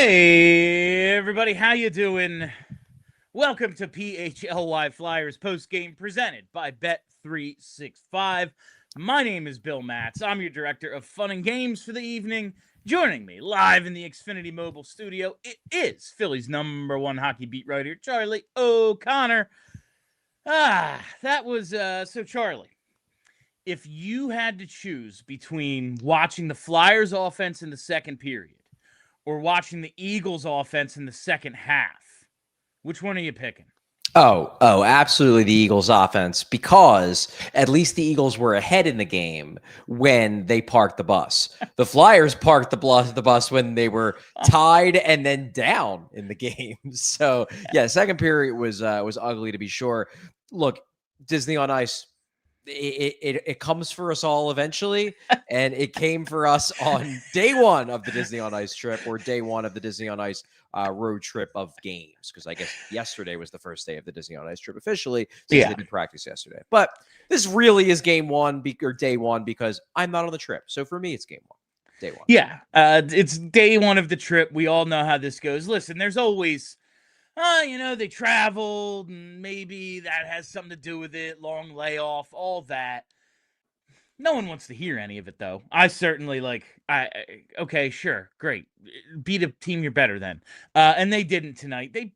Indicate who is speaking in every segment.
Speaker 1: Hey, everybody, how you doing? Welcome to PHLY Flyers Postgame presented by Bet365. My name is Bill Matz. I'm your director of fun and games for the evening. Joining me live in the Xfinity Mobile studio, it is Philly's #1 hockey beat writer, Charlie O'Connor. That was, so Charlie, if you had to choose between watching the Flyers offense in the second period or watching the Eagles offense in the second half, which one are you picking?
Speaker 2: Oh, absolutely the Eagles offense, because at least the Eagles were ahead in the game when they parked the bus. The Flyers parked the bus when they were tied and then down in the game. So yeah, second period was ugly, to be sure. Look, Disney on Ice, it comes for us all eventually, and it came for us on day one of the Disney on Ice trip, or day one of the Disney on Ice road trip of games, because I guess yesterday was the first day of the Disney on Ice trip officially, since they did practice yesterday. But this really is game one or day one, because I'm not on the trip. So for me, it's game one, day one.
Speaker 1: Yeah, it's day one of the trip. We all know how this goes. Listen, there's always, they traveled, and maybe that has something to do with it, long layoff, all that. No one wants to hear any of it, though. I certainly, okay, sure, great. Beat a team you're better than. And they didn't tonight. They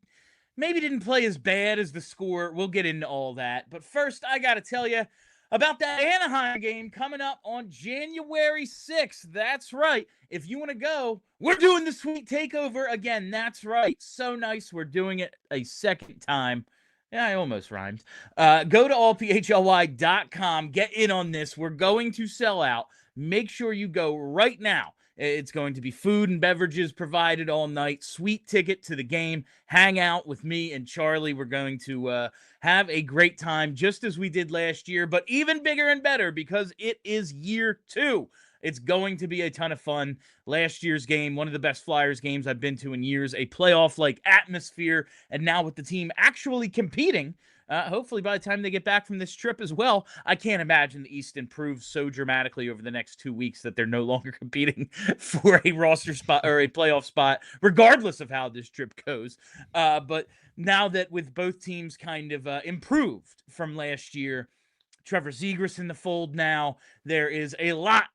Speaker 1: maybe didn't play as bad as the score. We'll get into all that. But first, I got to tell you about that Anaheim game coming up on January 6th. That's right. If you want to go, we're doing the Sweet Takeover again. That's right. So nice. We're doing it a second time. Yeah, I almost rhymed. Go to allphly.com. Get in on this. We're going to sell out. Make sure you go right now. It's going to be food and beverages provided all night. Sweet ticket to the game. Hang out with me and Charlie. We're going to have a great time, just as we did last year, but even bigger and better, because it is year 2. It's going to be a ton of fun. Last year's game, one of the best Flyers games I've been to in years, a playoff-like atmosphere, and now with the team actually competing, hopefully by the time they get back from this trip as well. I can't imagine the East improves so dramatically over the next 2 weeks that they're no longer competing for a roster spot or a playoff spot, regardless of how this trip goes. But now that with both teams kind of improved from last year, Trevor Zegras in the fold now, there is a lot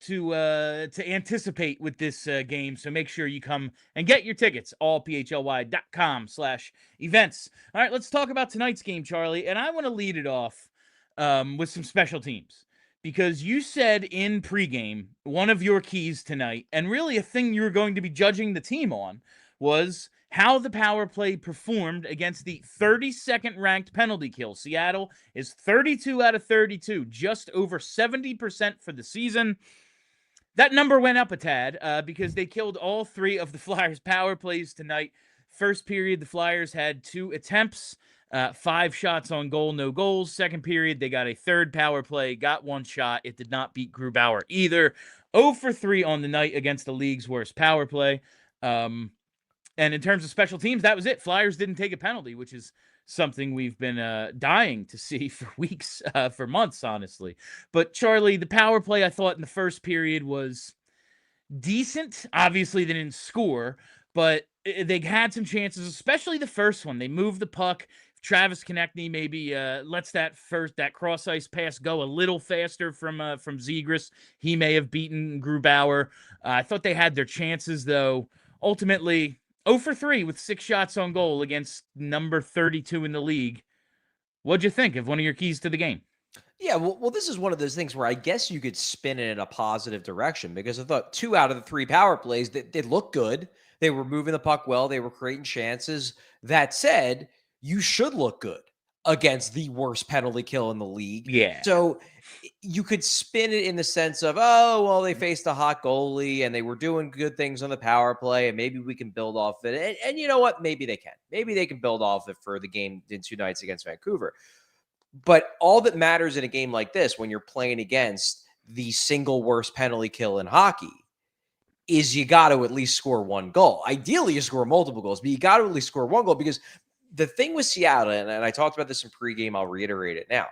Speaker 1: to anticipate with this game. So make sure you come and get your tickets, allphly.com/events. All right, let's talk about tonight's game, Charlie. And I want to lead it off with some special teams, because you said in pregame one of your keys tonight, and really a thing you were going to be judging the team on, was how the power play performed against the 32nd ranked penalty kill. Seattle is 32 out of 32, just over 70% for the season. That number went up a tad because they killed all 3 of the Flyers' power plays tonight. First period, the Flyers had 2 attempts, 5 shots on goal, no goals. Second period, they got a third power play, got 1 shot. It did not beat Grubauer either. 0 for 3 on the night against the league's worst power play. And in terms of special teams, that was it. Flyers didn't take a penalty, which is something we've been dying to see for weeks, for months, honestly. But Charlie, the power play, I thought in the first period was decent. Obviously, they didn't score, but they had some chances, especially the first one. They moved the puck. Travis Konecny maybe lets that cross ice pass go a little faster from Zegras. He may have beaten Grubauer. I thought they had their chances, though. Ultimately, 0 for 3 with 6 shots on goal against number 32 in the league. What'd you think of one of your keys to the game?
Speaker 2: Yeah, well, this is one of those things where I guess you could spin it in a positive direction, because I thought 2 out of the 3 power plays, they looked good. They were moving the puck well. They were creating chances. That said, you should look good against the worst penalty kill in the league.
Speaker 1: Yeah.
Speaker 2: So you could spin it in the sense of, oh, well, they faced a hot goalie and they were doing good things on the power play, and maybe we can build off it. And you know what? Maybe they can. Maybe they can build off it for the game in 2 nights against Vancouver. But all that matters in a game like this, when you're playing against the single worst penalty kill in hockey, is you got to at least score 1 goal. Ideally, you score multiple goals, but you got to at least score 1 goal, because the thing with Seattle, and I talked about this in pregame, I'll reiterate it now.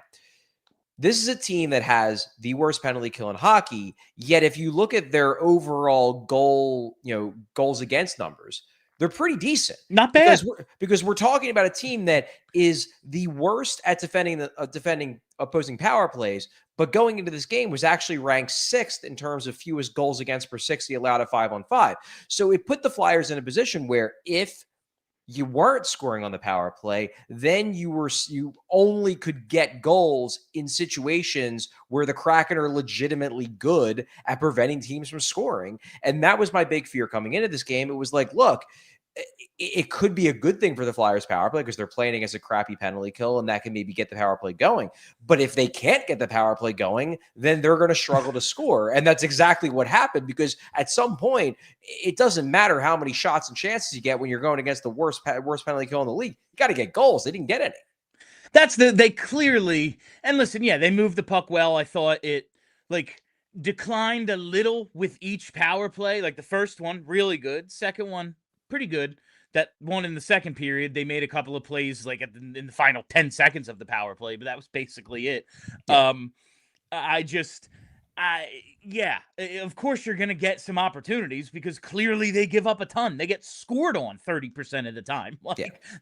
Speaker 2: this is a team that has the worst penalty kill in hockey. Yet if you look at their overall goals against numbers, they're pretty decent.
Speaker 1: Not bad.
Speaker 2: Because we're talking about a team that is the worst at defending opposing power plays, but going into this game was actually ranked 6th in terms of fewest goals against per 60 allowed at 5-on-5. So it put the Flyers in a position where if you weren't scoring on the power play, then you only could get goals in situations where the Kraken are legitimately good at preventing teams from scoring. And that was my big fear coming into this game. It was like, look, it could be a good thing for the Flyers power play because they're playing against a crappy penalty kill and that can maybe get the power play going. But if they can't get the power play going, then they're going to struggle to score. And that's exactly what happened, because at some point, it doesn't matter how many shots and chances you get when you're going against the worst penalty kill in the league. You got to get goals. They didn't get any.
Speaker 1: They clearly, and listen, yeah, they moved the puck well. I thought it declined a little with each power play. Like the first one, really good. Second one, pretty good. That one in the second period, they made a couple of plays in the final 10 seconds of the power play, but that was basically it.
Speaker 2: Yeah.
Speaker 1: Of course you're going to get some opportunities because clearly they give up a ton. They get scored on 30% of the time.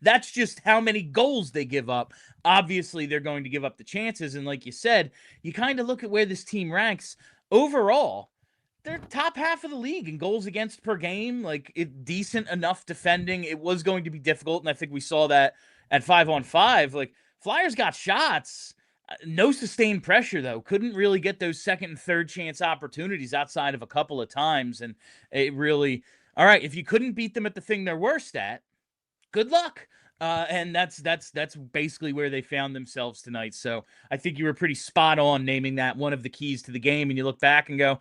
Speaker 1: That's just how many goals they give up. Obviously, they're going to give up the chances. And like you said, you kind of look at where this team ranks overall. They're top half of the league in goals against per game, decent enough defending. It was going to be difficult, and I think we saw that at 5-on-5. Flyers got shots, no sustained pressure, though. Couldn't really get those second and third chance opportunities outside of a couple of times, and it really, all right, if you couldn't beat them at the thing they're worst at, good luck. And that's basically where they found themselves tonight. So I think you were pretty spot on naming that one of the keys to the game, and you look back and go,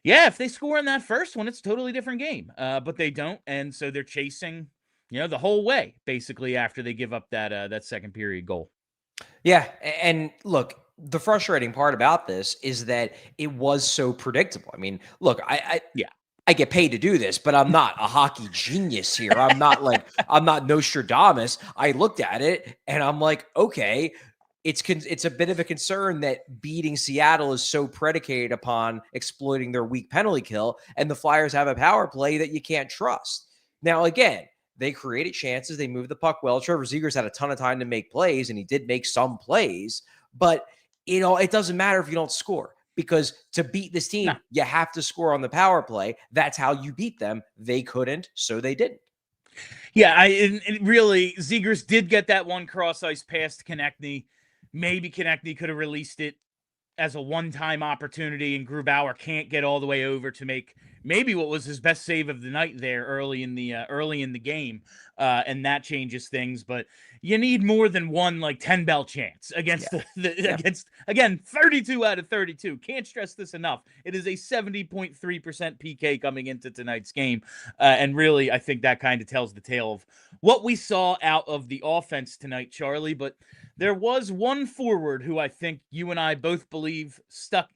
Speaker 1: yeah, if they score in that first one, it's a totally different game. But they don't, and so they're chasing, the whole way, basically, after they give up that second period goal.
Speaker 2: Yeah, and look, the frustrating part about this is that it was so predictable. I mean, look, I get paid to do this, but I'm not a hockey genius here. I'm not Nostradamus. I looked at it, and I'm like, okay, it's a bit of a concern that beating Seattle is so predicated upon exploiting their weak penalty kill, and the Flyers have a power play that you can't trust. Now, again, they created chances. They moved the puck well. Trevor Zegras had a ton of time to make plays, and he did make some plays, but it doesn't matter if you don't score, because to beat this team, you have to score on the power play. That's how you beat them. They couldn't, so they didn't.
Speaker 1: Yeah, really, Zegras did get that one cross-ice pass to Konecny. Maybe Konecny could have released it as a one-time opportunity, and Grubauer can't get all the way over to make maybe what was his best save of the night there early in the game, and that changes things. But you need more than one 10-bell chance against against, again, 32 out of 32. Can't stress this enough. It is a 70.3% PK coming into tonight's game, and really, I think that kind of tells the tale of what we saw out of the offense tonight, Charlie. But there was one forward who I think you and I both believe stuck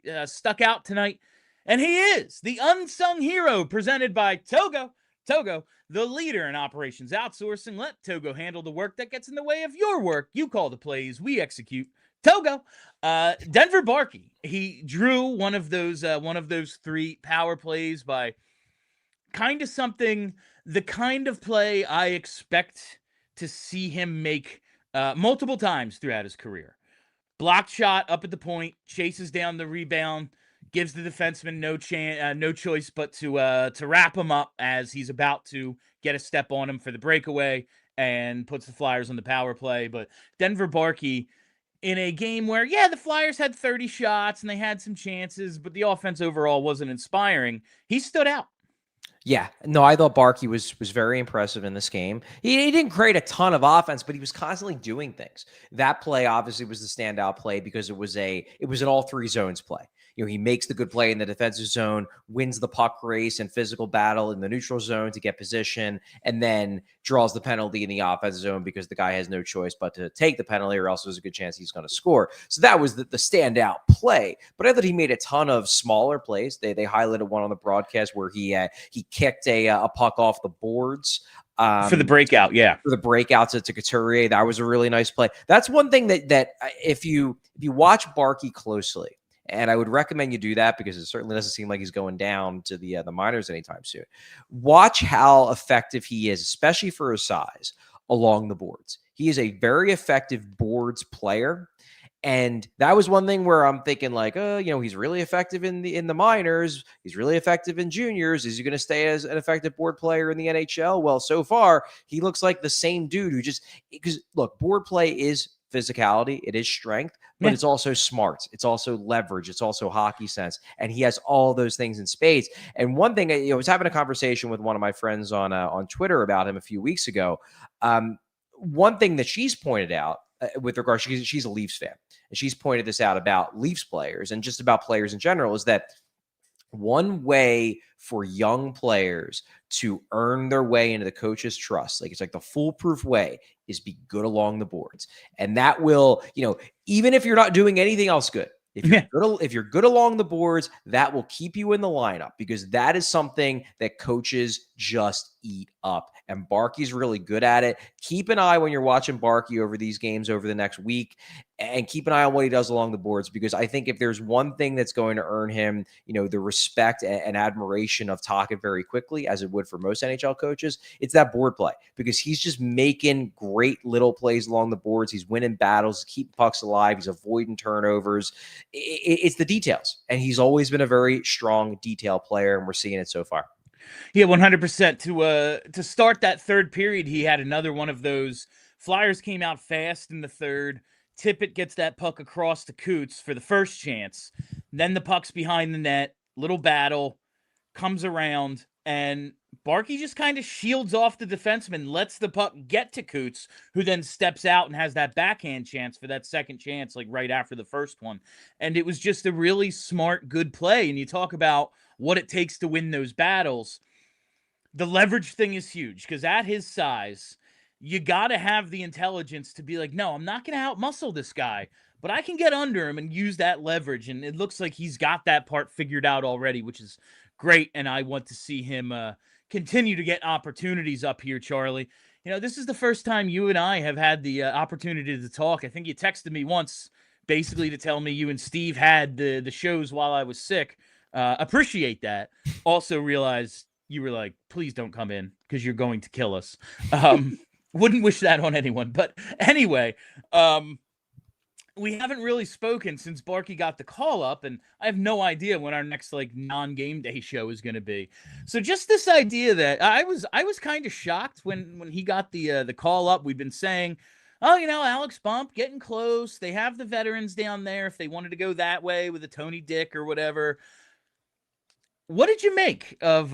Speaker 1: out tonight, and he is the unsung hero presented by Togo. Togo, the leader in operations outsourcing. Let Togo handle the work that gets in the way of your work. You call the plays, we execute. Togo, Denver Barkey. He drew one of those 3 power plays by kind of something, the kind of play I expect to see him make multiple times throughout his career. Blocked shot up at the point, chases down the rebound, gives the defenseman no choice but to wrap him up as he's about to get a step on him for the breakaway, and puts the Flyers on the power play. But Denver Barkey, in a game where, the Flyers had 30 shots and they had some chances, but the offense overall wasn't inspiring, he stood out.
Speaker 2: Yeah, no, I thought Barkey was very impressive in this game. He didn't create a ton of offense, but he was constantly doing things. That play obviously was the standout play because it was an all 3 zones play. He makes the good play in the defensive zone, wins the puck race and physical battle in the neutral zone to get position, and then draws the penalty in the offensive zone because the guy has no choice but to take the penalty, or else there's a good chance he's going to score. So that was the standout play. But I thought he made a ton of smaller plays. They highlighted one on the broadcast where he kicked a puck off the boards.
Speaker 1: For the breakout,
Speaker 2: for the breakout to Couturier. That was a really nice play. That's one thing that if you watch Barkey closely, and I would recommend you do that because it certainly doesn't seem like he's going down to the minors anytime soon. Watch how effective he is, especially for his size, along the boards. He is a very effective boards player. And that was one thing where I'm thinking like, he's really effective in the minors. He's really effective in juniors. Is he going to stay as an effective board player in the NHL? Well, so far, he looks like the same dude because look, board play is physicality. It is strength, but it's also smarts. It's also leverage. It's also hockey sense. And he has all those things in spades. And one thing, I was having a conversation with one of my friends on Twitter about him a few weeks ago. One thing that she's pointed out, with regards, she's a Leafs fan, and she's pointed this out about Leafs players and just about players in general, is that one way for young players to earn their way into the coach's trust, it's like the foolproof way, is be good along the boards. And that will, even if you're not doing anything else good, if you're good along the boards, that will keep you in the lineup, because that is something that coaches just eat up. And Barkey's really good at it. Keep an eye when you're watching Barkey over these games over the next week, and keep an eye on what he does along the boards, because I think if there's one thing that's going to earn him, the respect and admiration of Taka very quickly, as it would for most NHL coaches, it's that board play, because he's just making great little plays along the boards. He's winning battles, keeping pucks alive. He's avoiding turnovers. It's the details, and he's always been a very strong detail player, and we're seeing it so far.
Speaker 1: Yeah, 100%. To start that third period, he had another one of those. Flyers came out fast in the third. Tippett gets that puck across to Coots for the first chance. Then the puck's behind the net. Little battle. Comes around. And Barkey just kind of shields off the defenseman, lets the puck get to Coots, who then steps out and has that backhand chance for that second chance, right after the first one. And it was just a really smart, good play. And you talk about what it takes to win those battles. The leverage thing is huge, because at his size, you got to have the intelligence to be like, no, I'm not going to outmuscle this guy, but I can get under him and use that leverage. And it looks like he's got that part figured out already, which is great. And I want to see him continue to get opportunities up here, Charlie. This is the first time you and I have had the opportunity to talk. I think you texted me once, basically to tell me you and Steve had the shows while I was sick. Appreciate that. Also realized you were like, please don't come in because you're going to kill us. Wouldn't wish that on anyone. But anyway, we haven't really spoken since Barkey got the call up, and I have no idea when our next non-game day show is going to be. So just this idea that I was kind of shocked when he got the call up. We've been saying, Alex Bump getting close. They have the veterans down there if they wanted to go that way with a Tony Dick or whatever. What did you make of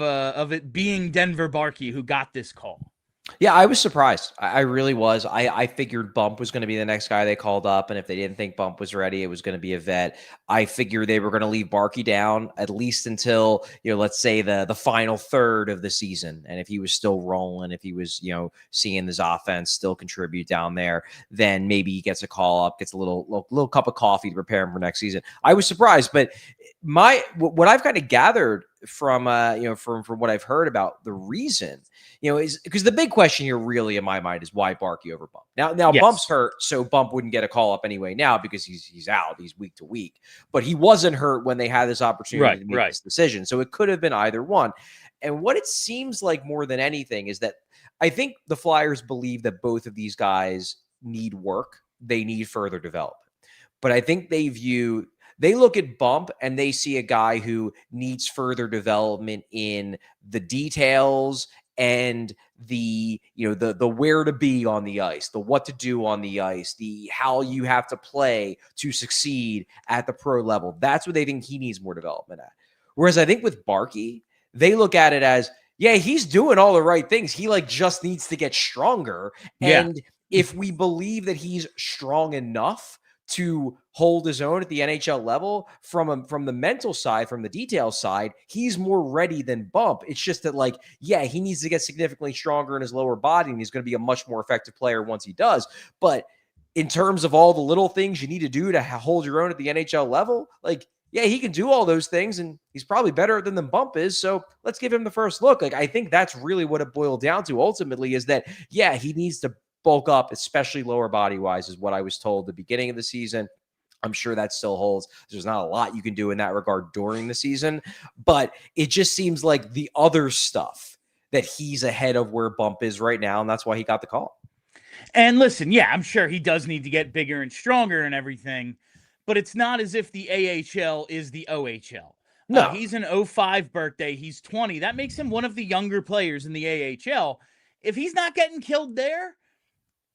Speaker 1: it being Denver Barkey who got this call?
Speaker 2: Yeah, I was surprised. I really was. I figured Bump was going to be the next guy they called up, and if they didn't think Bump was ready, it was going to be a vet. I figured they were going to leave Barkey down at least until, let's say the final third of the season. And if he was still rolling, if he was, seeing his offense still contribute down there, then maybe he gets a call up, gets a little cup of coffee to prepare him for next season. I was surprised, but what I've kind of gathered from what I've heard about the reason, is because the big question here really in my mind is why Barkey over Bump. Now yes. Bump's hurt, so Bump wouldn't get a call up anyway now because he's out. He's week to week, but he wasn't hurt when they had this opportunity to make this decision. So it could have been either one. And what it seems like more than anything is that I think the Flyers believe that both of these guys need work. They need further development. But I think they look at Bump and they see a guy who needs further development in the details and the where to be on the ice, the what to do on the ice, the how you have to play to succeed at the pro level. That's what they think he needs more development at. Whereas I think with Barkey, they look at it as, yeah, he's doing all the right things. He just needs to get stronger. And if we believe that he's strong enough to hold his own at the NHL level. From the mental side, from the detail side, he's more ready than Bump. It's just that, like, yeah, he needs to get significantly stronger in his lower body, and he's going to be a much more effective player once he does. But in terms of all the little things you need to do to hold your own at the NHL level, like, yeah, he can do all those things, and he's probably better than the Bump is. So let's give him the first look. Like, I think that's really what it boiled down to ultimately, is that, yeah, he needs to bulk up, especially lower body wise, is what I was told at the beginning of the season. I'm sure that still holds. There's not a lot you can do in that regard during the season, but it just seems like the other stuff that he's ahead of where Bump is right now, and that's why he got the call.
Speaker 1: And listen, yeah, I'm sure he does need to get bigger and stronger and everything, but it's not as if the AHL is the OHL.
Speaker 2: No.
Speaker 1: He's an 05 birthday. He's 20. That makes him one of the younger players in the AHL. If he's not getting killed there,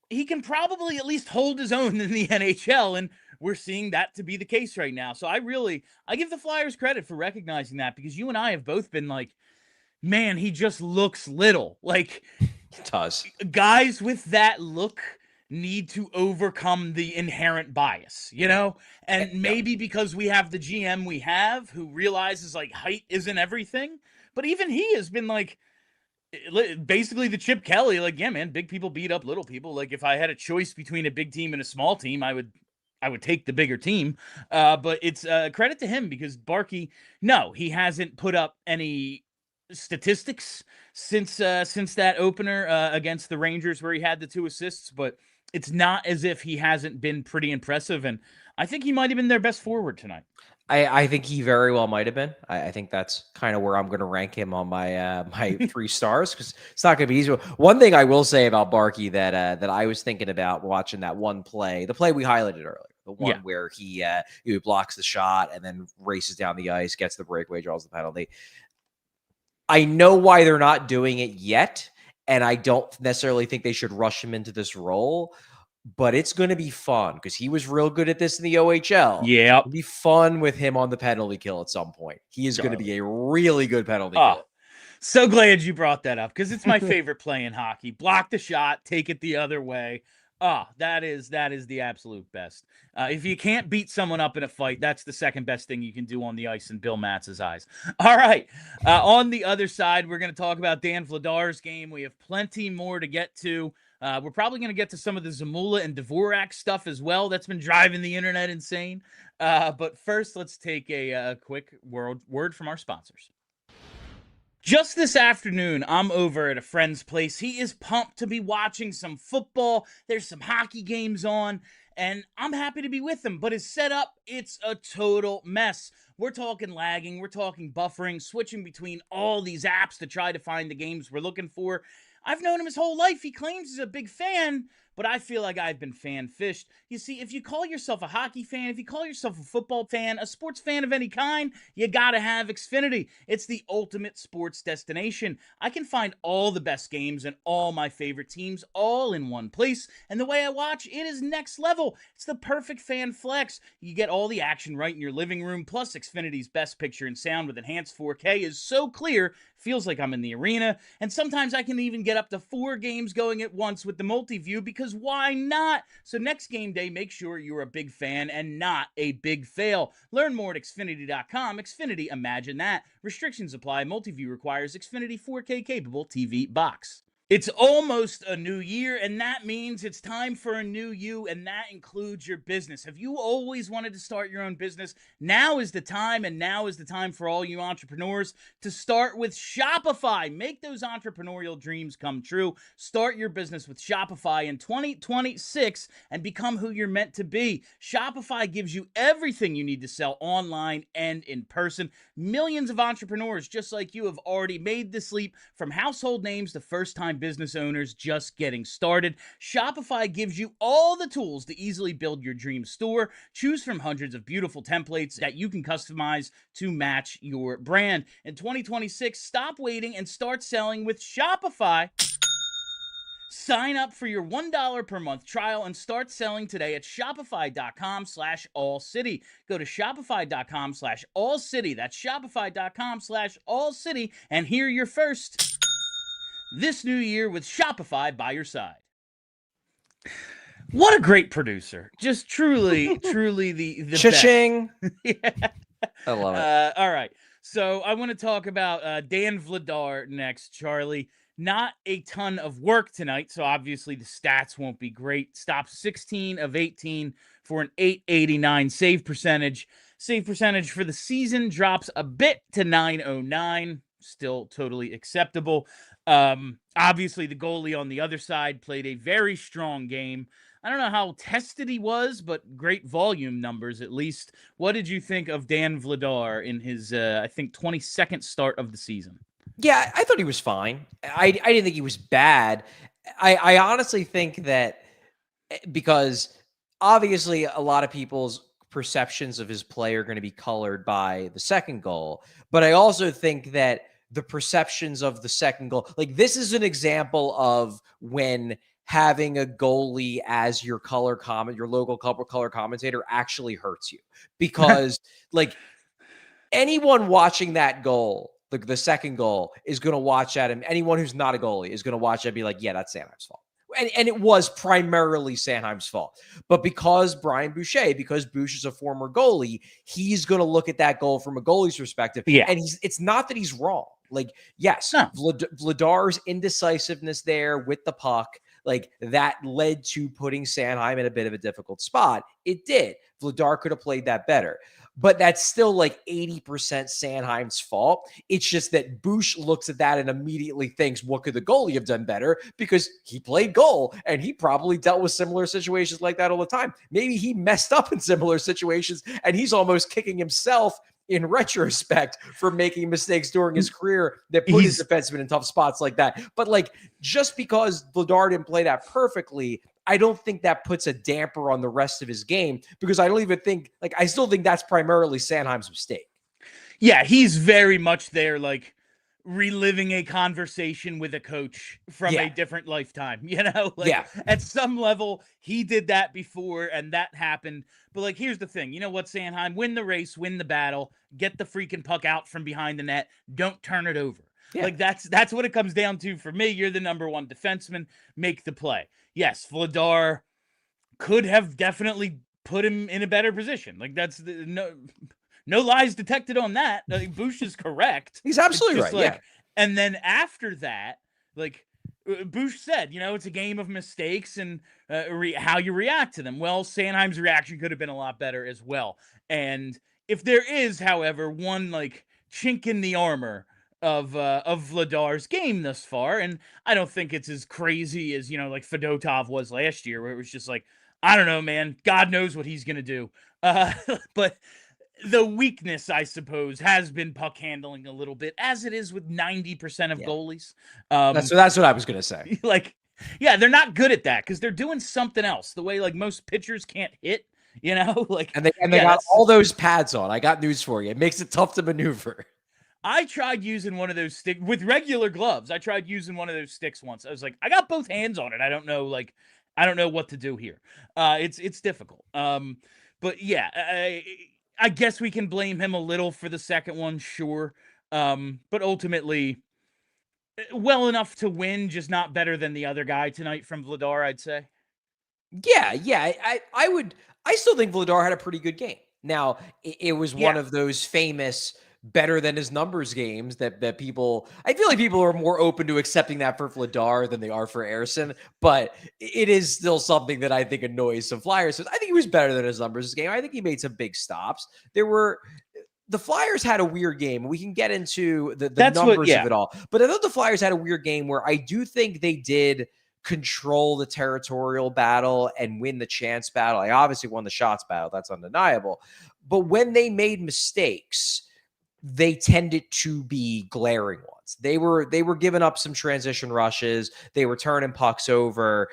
Speaker 1: he can probably at least hold his own in the NHL, and we're seeing that to be the case right now. So I give the Flyers credit for recognizing that, because you and I have both been like, man, he just looks little. Like,
Speaker 2: it does.
Speaker 1: Guys with that look need to overcome the inherent bias, you know? And maybe because we have the GM we have, who realizes, like, height isn't everything, but even he has been like, basically the Chip Kelly, like, yeah, man, big people beat up little people. Like, if I had a choice between a big team and a small team, I would take the bigger team. But it's credit to him, because Barkey, no, he hasn't put up any statistics since that opener against the Rangers, where he had the 2 assists, but it's not as if he hasn't been pretty impressive, and I think he might have been their best forward tonight.
Speaker 2: I think he very well might have been. I think that's kind of where I'm going to rank him on my my 3 stars, because it's not going to be easy. One thing I will say about Barkey that I was thinking about watching that one play, the play we highlighted earlier, the one where he blocks the shot and then races down the ice, gets the breakaway, draws the penalty. I know why they're not doing it yet, and I don't necessarily think they should rush him into this role, but it's going to be fun, because he was real good at this in the OHL.
Speaker 1: Yeah.
Speaker 2: It'll be fun with him on the penalty kill at some point. He is going to be a really good penalty kill.
Speaker 1: So glad you brought that up, because it's my favorite play in hockey. Block the shot, take it the other way. That is the absolute best. If you can't beat someone up in a fight, that's the second best thing you can do on the ice in Bill Matz's eyes. All right. On the other side, we're going to talk about Dan Vladar's game. We have plenty more to get to. We're probably going to get to some of the Zamula and Dvorak stuff as well. That's been driving the internet insane. But first, let's take a quick word from our sponsors. Just this afternoon, I'm over at a friend's place. He is pumped to be watching some football. There's some hockey games on, and I'm happy to be with him. But his setup, it's a total mess. We're talking lagging, we're talking buffering, switching between all these apps to try to find the games we're looking for. I've known him his whole life. He claims he's a big fan, but I feel like I've been fan-fished. You see, if you call yourself a hockey fan, if you call yourself a football fan, a sports fan of any kind, you gotta have Xfinity. It's the ultimate sports destination. I can find all the best games and all my favorite teams all in one place, and the way I watch, it is next level. It's the perfect fan flex. You get all the action right in your living room, plus Xfinity's best picture and sound with enhanced 4K is so clear, feels like I'm in the arena, and sometimes I can even get up to 4 games going at once with the multi-view, because why not? So next game day, make sure you're a big fan and not a big fail. Learn more at Xfinity.com. Xfinity, imagine that. Restrictions apply. Multi-view requires Xfinity 4K capable TV box. It's almost a new year, and that means it's time for a new you, and that includes your business. Have you always wanted to start your own business? Now is the time, and now is the time for all you entrepreneurs to start with Shopify. Make those entrepreneurial dreams come true. Start your business with Shopify in 2026 and become who you're meant to be. Shopify gives you everything you need to sell online and in person. Millions of entrepreneurs just like you have already made this leap, from household names to first-time business owners just getting started. Shopify gives you all the tools to easily build your dream store. Choose from hundreds of beautiful templates that you can customize to match your brand. In 2026, stop waiting and start selling with Shopify. Sign up for your $1 per month trial and start selling today at shopify.com/allcity. Go to shopify.com/allcity. That's shopify.com/allcity and hear your first this new year with Shopify by your side. What a great producer. Just truly, truly the
Speaker 2: Cha-ching.
Speaker 1: best. Yeah.
Speaker 2: I love it.
Speaker 1: All right. So I want to talk about Dan Vladar next, Charlie. Not a ton of work tonight, so obviously the stats won't be great. Stopped 16 of 18 for an 889 save percentage. Save percentage for the season drops a bit to 909. Still totally acceptable. Obviously, the goalie on the other side played a very strong game. I don't know how tested he was, but great volume numbers at least. What did you think of Dan Vladar in his, I think, 22nd start of the season?
Speaker 2: Yeah, I thought he was fine. I didn't think he was bad. I honestly think that because obviously a lot of people's perceptions of his play are going to be colored by the second goal, but I also think that the perceptions of the second goal, like this is an example of when having a goalie as your your local color commentator actually hurts you, because like anyone watching that goal, the second goal, is going to watch at him. Anyone who's not a goalie is going to watch it and be like, yeah, that's Sanheim's fault. And it was primarily Sanheim's fault. But because because Bush is a former goalie, he's going to look at that goal from a goalie's perspective.
Speaker 1: Yeah.
Speaker 2: And it's not that he's wrong. Like, yes,
Speaker 1: No.
Speaker 2: Vladar's indecisiveness there with the puck, like that led to putting Sanheim in a bit of a difficult spot. It did. Vladar could have played that better. But that's still like 80% Sanheim's fault. It's just that Bush looks at that and immediately thinks, what could the goalie have done better? Because he played goal and he probably dealt with similar situations like that all the time. Maybe he messed up in similar situations and he's almost kicking himself in retrospect for making mistakes during his career that put his defenseman in tough spots like that. But like, just because Vladar didn't play that perfectly, I don't think that puts a damper on the rest of his game, because I don't even think, like, I still think that's primarily Sanheim's mistake.
Speaker 1: Yeah, he's very much there, like reliving a conversation with a coach from a different lifetime, like at some level he did that before and that happened. But like, here's the thing, you know what, Sanheim, win the race, win the battle, get the freaking puck out from behind the net, don't turn it over. Like that's what it comes down to for me. You're the number one defenseman, make the play. Yes, Vladar could have definitely put him in a better position. Like that's no lies detected on that. Bush is correct.
Speaker 2: He's absolutely right.
Speaker 1: Like, and then after that, like Bush said, it's a game of mistakes and how you react to them. Well, Sanheim's reaction could have been a lot better as well. And if there is, however, one like chink in the armor of Vladar's game thus far, and I don't think it's as crazy as like Fedotov was last year, where it was just like, I don't know, man, God knows what he's gonna do. But the weakness, I suppose, has been puck handling a little bit, as it is with 90% of goalies.
Speaker 2: That's what I was gonna say.
Speaker 1: Like, yeah, they're not good at that because they're doing something else. The way like most pitchers can't hit, like,
Speaker 2: and they got all those pads on. I got news for you. It makes it tough to maneuver.
Speaker 1: I tried using one of those sticks with regular gloves. I tried using one of those sticks once. I was like, I got both hands on it. I don't know what to do here. It's difficult. But yeah, I guess we can blame him a little for the second one, sure. But ultimately, well enough to win, just not better than the other guy tonight from Vladar, I'd say.
Speaker 2: Yeah. I still think Vladar had a pretty good game. Now, it was one of those famous better than his numbers games that people, I feel like people are more open to accepting that for Vladar than they are for Ersson, but it is still something that I think annoys some Flyers. So I think he was better than his numbers game. I think he made some big stops. The Flyers had a weird game. We can get into the numbers of it all, but I thought the Flyers had a weird game where I do think they did control the territorial battle and win the chance battle. I obviously won the shots battle. That's undeniable. But when they made mistakes, they tended to be glaring ones. They were giving up some transition rushes. They were turning pucks over.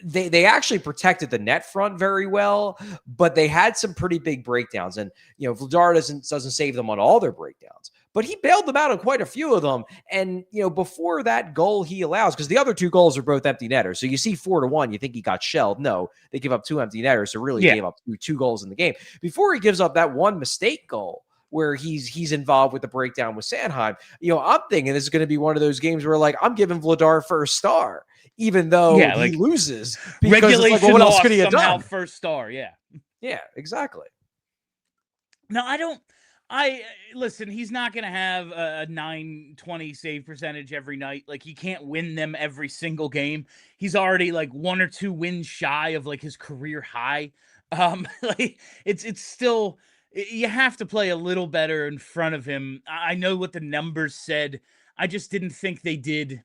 Speaker 2: They actually protected the net front very well, but they had some pretty big breakdowns. And Vladar doesn't save them on all their breakdowns, but he bailed them out on quite a few of them. And before that goal he allows, because the other two goals are both empty netters. So you see 4-1, you think he got shelled. No, they give up two empty netters. So really gave up two goals in the game. Before he gives up that one mistake goal, where he's involved with the breakdown with Sanheim. I'm thinking this is going to be one of those games where like I'm giving Vladar first star, even though he loses, because it's like, well, what else could he have done?
Speaker 1: First star, yeah.
Speaker 2: Yeah, exactly.
Speaker 1: No, listen, he's not going to have a 920 save percentage every night. Like, he can't win them every single game. He's already like 1 or 2 wins shy of like his career high. Like it's still, you have to play a little better in front of him. I know what the numbers said. I just didn't think they did.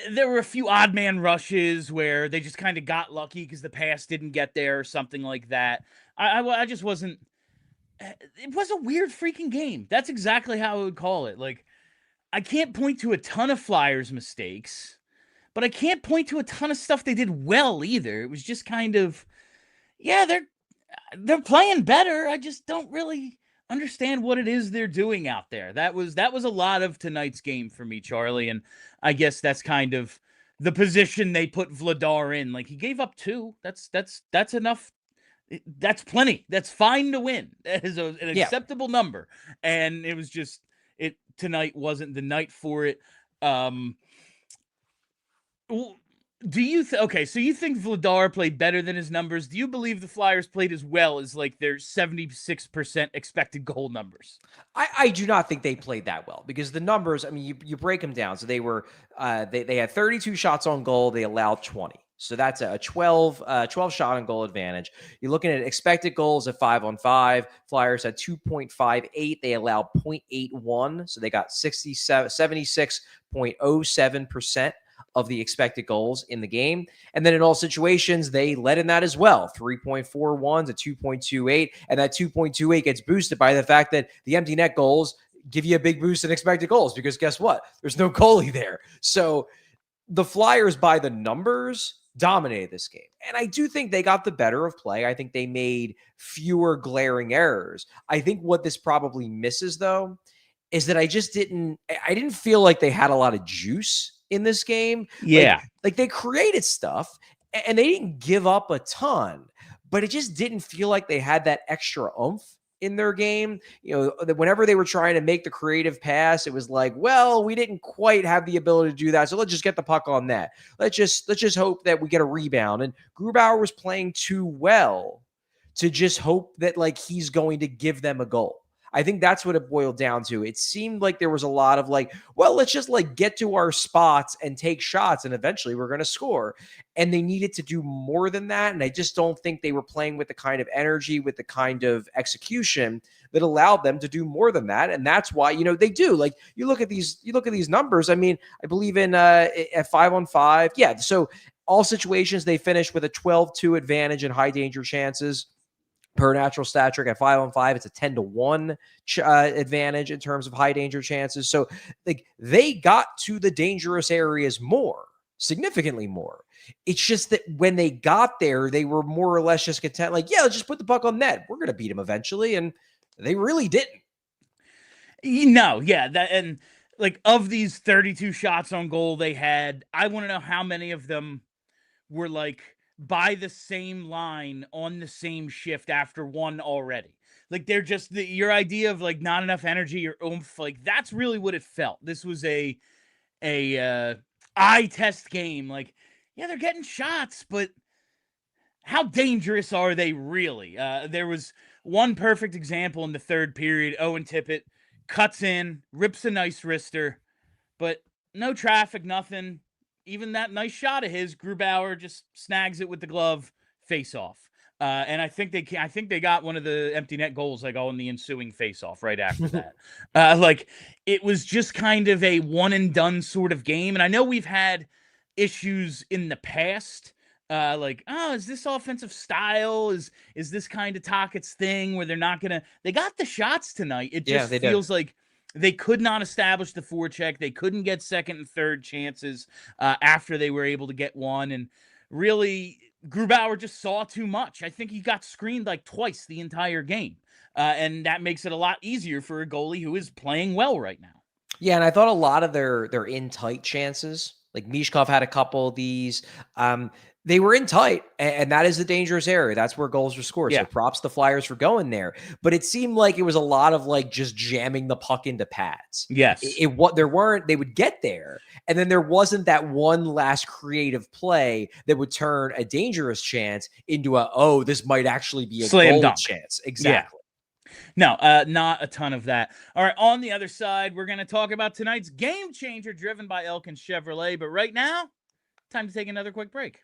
Speaker 1: There were a few odd man rushes where they just kind of got lucky because the pass didn't get there or something like that. I just wasn't. It was a weird freaking game. That's exactly how I would call it. Like, I can't point to a ton of Flyers mistakes, but I can't point to a ton of stuff they did well either. It was just kind of, yeah, they're playing better. I just don't really understand what it is they're doing out there. That was a lot of tonight's game for me, Charlie, and I guess that's kind of the position they put Vladar in. Like, he gave up 2. That's enough. That's plenty. That's fine to win. That is an acceptable number. And it was just, tonight wasn't the night for it. Do you okay, so you think Vladar played better than his numbers? Do you believe the Flyers played as well as like their 76% expected goal numbers?
Speaker 2: I do not think they played that well, because the numbers, I mean, you break them down. So they were they had 32 shots on goal, they allowed 20. So that's a 12 shot on goal advantage. You're looking at expected goals at 5-on-5. Flyers had 2.58. They allowed 0.81. So they got 76.07% of the expected goals in the game. And then in all situations, they led in that as well. 3.41 to 2.28. And that 2.28 gets boosted by the fact that the empty net goals give you a big boost in expected goals, because guess what? There's no goalie there. So the Flyers, by the numbers, dominated this game. And I do think they got the better of play. I think they made fewer glaring errors. I think what this probably misses, though, is that I didn't feel like they had a lot of juice in this game.
Speaker 1: Yeah.
Speaker 2: Like they created stuff and they didn't give up a ton, but it just didn't feel like they had that extra oomph in their game. Whenever they were trying to make the creative pass, it was like, well, we didn't quite have the ability to do that, so let's just get the puck on net. Let's just hope that we get a rebound. And Grubauer was playing too well to just hope that like he's going to give them a goal. I think that's what it boiled down to. It seemed like there was a lot of like, well, let's just like get to our spots and take shots, and eventually we're going to score. And they needed to do more than that. And I just don't think they were playing with the kind of energy, with the kind of execution that allowed them to do more than that. And that's why, they do. Like, you look at these numbers. I mean, I believe in at 5-on-5. Yeah. So all situations they finished with a 12-2 advantage in high danger chances. Per natural stat trick at 5-on-5, it's a 10-1 advantage in terms of high danger chances. So like they got to the dangerous areas more, significantly more. It's just that when they got there, they were more or less just content. Like, yeah, let's just put the puck on net. We're going to beat them eventually. And they really didn't.
Speaker 1: Yeah. And like of these 32 shots on goal they had, I want to know how many of them were like by the same line on the same shift after one already. Like they're just your idea of like not enough energy or oomph. Like that's really what it felt. This was a eye test game. Like, yeah, they're getting shots, but how dangerous are they really? There was one perfect example in the third period. Owen Tippett cuts in, rips a nice wrister, but no traffic, nothing. Even that nice shot of his, Grubauer just snags it with the glove, face off. And I think they got one of the empty net goals like on the ensuing face off right after that. Like it was just kind of a one and done sort of game. And I know we've had issues in the past. Is this offensive style? Is this kind of Tocchet's thing where they got the shots tonight. It just feels like they could not establish the forecheck. They couldn't get second and third chances after they were able to get one. And really, Grubauer just saw too much. I think he got screened like twice the entire game. And that makes it a lot easier for a goalie who is playing well right now.
Speaker 2: Yeah, and I thought a lot of their in-tight chances, like Mishkov had a couple of these. They were in tight, and that is a dangerous area. That's where goals are scored.
Speaker 1: Yeah.
Speaker 2: So props to Flyers for going there. But it seemed like it was a lot of like just jamming the puck into pads.
Speaker 1: Yes.
Speaker 2: What there weren't, they would get there, and then there wasn't that one last creative play that would turn a dangerous chance into this might actually be a
Speaker 1: slam
Speaker 2: goal
Speaker 1: dunk
Speaker 2: chance. Exactly.
Speaker 1: No, not a ton of that. All right, on the other side, we're going to talk about tonight's game changer driven by Elkin Chevrolet. But right now, time to take another quick break.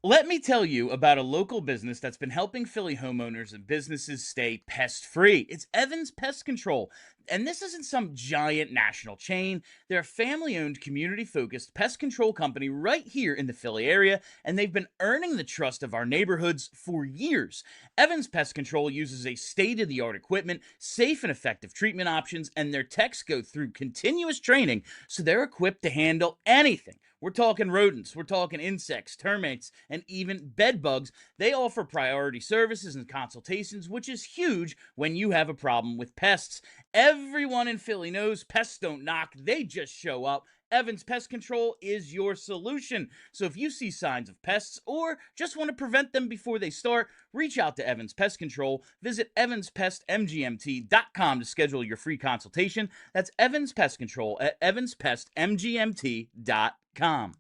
Speaker 1: Let me tell you about a local business that's been helping Philly homeowners and businesses stay pest-free. It's Evans Pest Control. And this isn't some giant national chain. They're a family-owned, community-focused pest control company right here in the Philly area, and they've been earning the trust of our neighborhoods for years. Evans Pest Control uses a state-of-the-art equipment, safe and effective treatment options, and their techs go through continuous training, so they're equipped to handle anything. We're talking rodents, we're talking insects, termites, and even bed bugs. They offer priority services and consultations, which is huge when you have a problem with pests. Everyone in Philly knows pests don't knock, they just show up. Evans Pest Control is your solution. So if you see signs of pests or just want to prevent them before they start, reach out to Evans Pest Control. Visit evanspestmgmt.com to schedule your free consultation. That's Evans Pest Control at evanspestmgmt.com.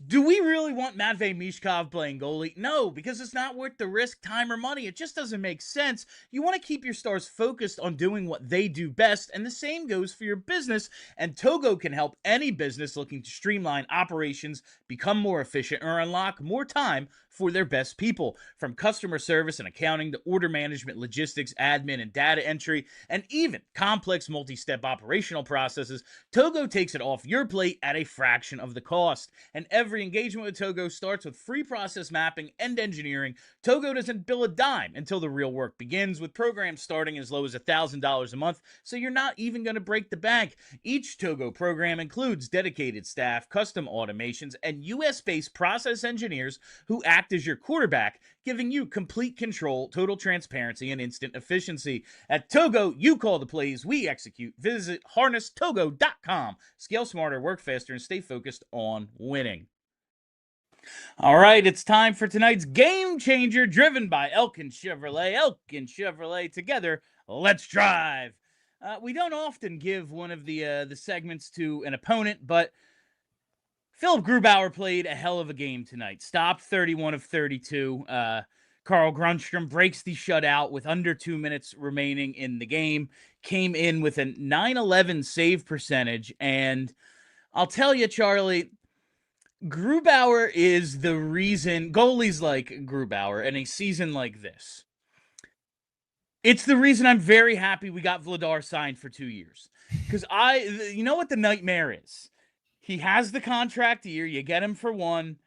Speaker 1: Do we really want Matvei Mishkov playing goalie? No, because it's not worth the risk, time, or money. It just doesn't make sense. You want to keep your stars focused on doing what they do best, and the same goes for your business. And Togo can help any business looking to streamline operations, become more efficient, or unlock more time for their best people. From customer service and accounting to order management, logistics, admin, and data entry, and even complex multi-step operational processes, Togo takes it off your plate at a fraction of the cost. And every engagement with Togo starts with free process mapping and engineering. Togo doesn't bill a dime until the real work begins, with programs starting as low as $1,000 a month, so you're not even going to break the bank. Each Togo program includes dedicated staff, custom automations, and US-based process engineers who act as your quarterback, giving you complete control, total transparency, and instant efficiency. At Togo, you call the plays, we execute. Visit harnesstogo.com. Scale smarter, work faster, and stay focused on winning. All right, it's time for tonight's game changer driven by Elkin Chevrolet. Elkin Chevrolet, together, let's drive. We don't often give one of the segments to an opponent, but Philipp Grubauer played a hell of a game tonight. Stopped 31 of 32. Carl Grundstrom breaks the shutout with under 2 minutes remaining in the game. Came in with a .911 save percentage. And I'll tell you, Charlie, Grubauer is the reason goalies like Grubauer in a season like this. It's the reason I'm very happy we got Vladar signed for 2 years. Because you know what the nightmare is? He has the contract year. You get him for 1.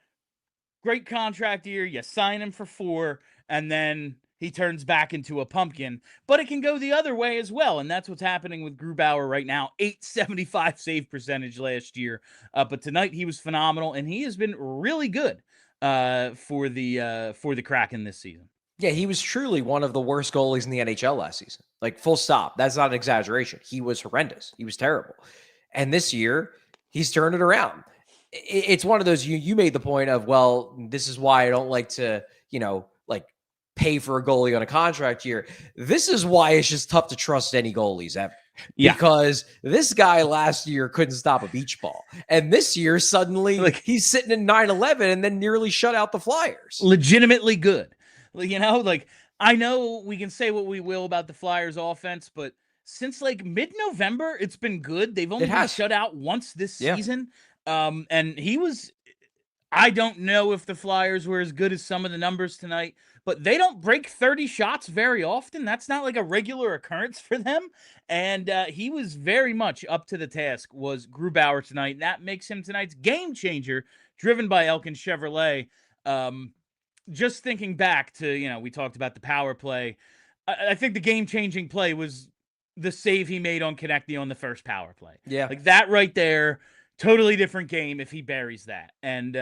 Speaker 1: Great contract year. You sign him for 4. And then he turns back into a pumpkin. But it can go the other way as well. And that's what's happening with Grubauer right now. .875 save percentage last year. But tonight he was phenomenal. And he has been really good for the Kraken this season.
Speaker 2: Yeah, he was truly one of the worst goalies in the NHL last season. Like, full stop. That's not an exaggeration. He was horrendous. He was terrible. And this year, he's turned it around. It's one of those, you made the point of, well, this is why I don't like to, like pay for a goalie on a contract year. This is why it's just tough to trust any goalies ever. Yeah. Because this guy last year couldn't stop a beach ball. And this year, suddenly, he's sitting in .911 and then nearly shut out the Flyers.
Speaker 1: Legitimately good. I know we can say what we will about the Flyers offense, but since mid-November, it's been good. They've only been shut out once this season. And I don't know if the Flyers were as good as some of the numbers tonight, but they don't break 30 shots very often. That's not like a regular occurrence for them. And he was very much up to the task, was Grubauer tonight. And that makes him tonight's game changer, driven by Elkin Chevrolet. Just thinking back to, we talked about the power play. I think the game-changing play was the save he made on Konecny on the first power play.
Speaker 2: Yeah.
Speaker 1: That right there, totally different game if he buries that. And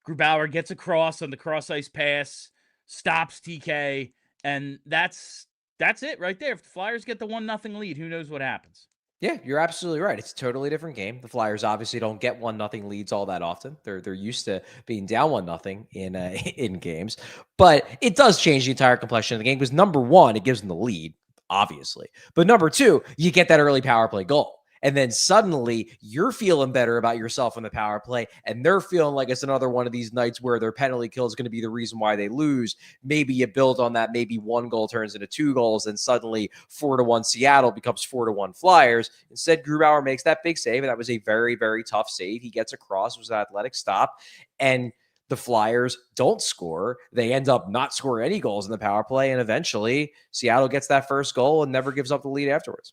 Speaker 1: Grubauer gets across on the cross-ice pass, stops TK, and that's it right there. If the Flyers get the 1-0 lead, who knows what happens?
Speaker 2: Yeah, you're absolutely right. It's a totally different game. The Flyers obviously don't get 1-0 leads all that often. They're used to being down 1-0 in in games, but it does change the entire complexion of the game because number one, it gives them the lead, obviously, but number two, you get that early power play goal. And then suddenly you're feeling better about yourself in the power play, and they're feeling like it's another one of these nights where their penalty kill is going to be the reason why they lose. Maybe you build on that. Maybe one goal turns into 2 goals, and suddenly 4-1 Seattle becomes 4-1 Flyers. Instead, Grubauer makes that big save, and that was a very, very tough save. He gets across, it was an athletic stop, and the Flyers don't score. They end up not scoring any goals in the power play, and eventually Seattle gets that first goal and never gives up the lead afterwards.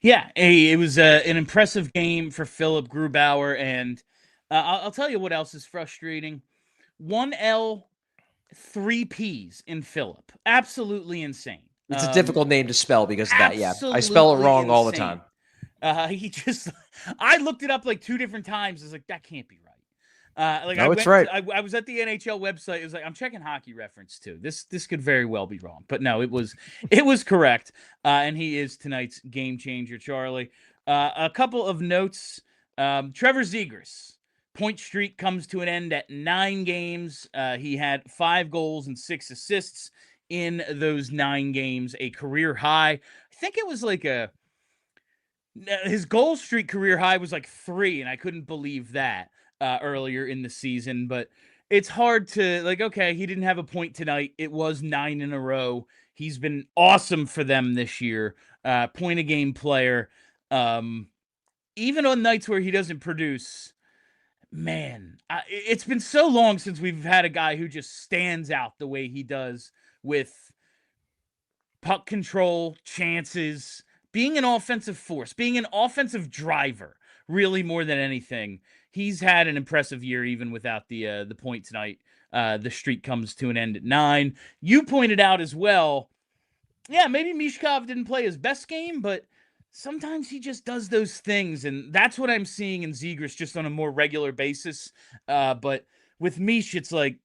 Speaker 1: Yeah, it was an impressive game for Philipp Grubauer, and I'll tell you what else is frustrating. 1L, 3 Ps in Philipp. Absolutely insane.
Speaker 2: It's a difficult name to spell because of that. Yeah, I spell it
Speaker 1: Absolutely
Speaker 2: wrong all the
Speaker 1: insane.
Speaker 2: time.
Speaker 1: He just, I looked it up like 2 different times. I was like, that can't be right.
Speaker 2: No, it's right.
Speaker 1: I was at the NHL website. It was like, I'm checking Hockey Reference too. This could very well be wrong, but no, it was correct. And he is tonight's game changer, Charlie. A couple of notes. Trevor Zegras, point streak comes to an end at 9 games. He had 5 goals and 6 assists in those 9 games, a career high. I think it was like his goal streak career high was like 3, and I couldn't believe that earlier in the season. But it's hard to, like, okay, he didn't have a point tonight. It was 9 in a row. He's been awesome for them this year. Point a game player. Even on nights where he doesn't produce, man, it's been so long since we've had a guy who just stands out the way he does with puck control, chances, being an offensive force, being an offensive driver, really more than anything. He's had an impressive year even without the point tonight. The streak comes to an end at 9. You pointed out as well, yeah, maybe Mishkov didn't play his best game, but sometimes he just does those things, and that's what I'm seeing in Zegras just on a more regular basis. But with Mish, it's like,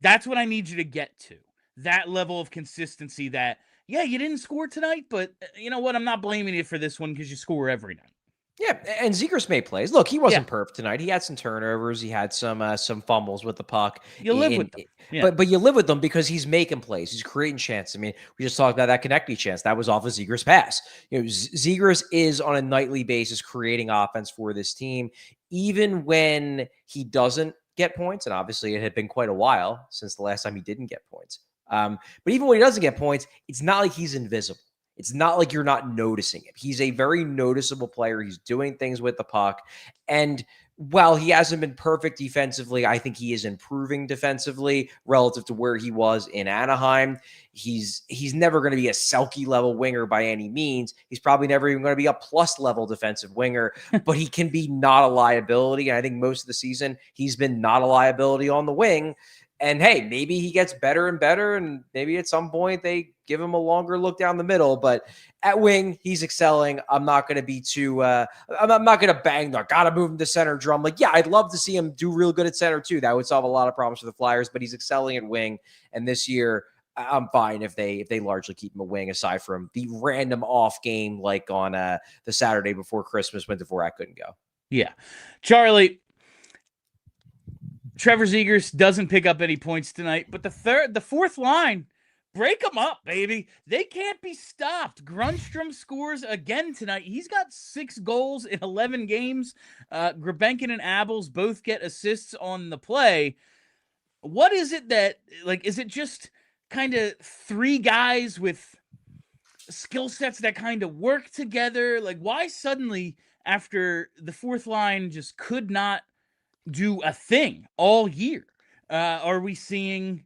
Speaker 1: that's what I need you to get to. That level of consistency that, yeah, you didn't score tonight, but you know what? I'm not blaming you for this one because you score every night.
Speaker 2: Yeah, and Zegras made plays. Look, he wasn't perfect tonight. He had some turnovers. He had some fumbles with the puck.
Speaker 1: You live with them. Yeah.
Speaker 2: But you live with them because he's making plays. He's creating chances. I mean, we just talked about that Konecny chance. That was off a Zegras pass. You know, Zegras is on a nightly basis creating offense for this team, even when he doesn't get points. And obviously, it had been quite a while since the last time he didn't get points. But even when he doesn't get points, it's not like he's invisible. It's not like you're not noticing it. He's a very noticeable player. He's doing things with the puck. And while he hasn't been perfect defensively, I think he is improving defensively relative to where he was in Anaheim. He's never going to be a Selke level winger by any means. He's probably never even going to be a plus level defensive winger, but he can be not a liability. And I think most of the season he's been not a liability on the wing. And hey, maybe he gets better and better, and maybe at some point they give him a longer look down the middle. But at wing, he's excelling. I'm not going to be too. I'm not going to bang the gotta move him to center drum. Like, yeah, I'd love to see him do real good at center too. That would solve a lot of problems for the Flyers. But he's excelling at wing, and this year I'm fine if they largely keep him a wing, aside from the random off game like on the Saturday before Christmas when Dvorak couldn't go.
Speaker 1: Yeah, Charlie. Trevor Zegras doesn't pick up any points tonight, but the fourth line, break them up, baby. They can't be stopped. Grundstrom scores again tonight. He's got 6 goals in 11 games. Grebenkin and Abels both get assists on the play. What is it that, like, is it just kind of 3 guys with skill sets that kind of work together? Like, why suddenly, after the fourth line just could not do a thing all year, are we seeing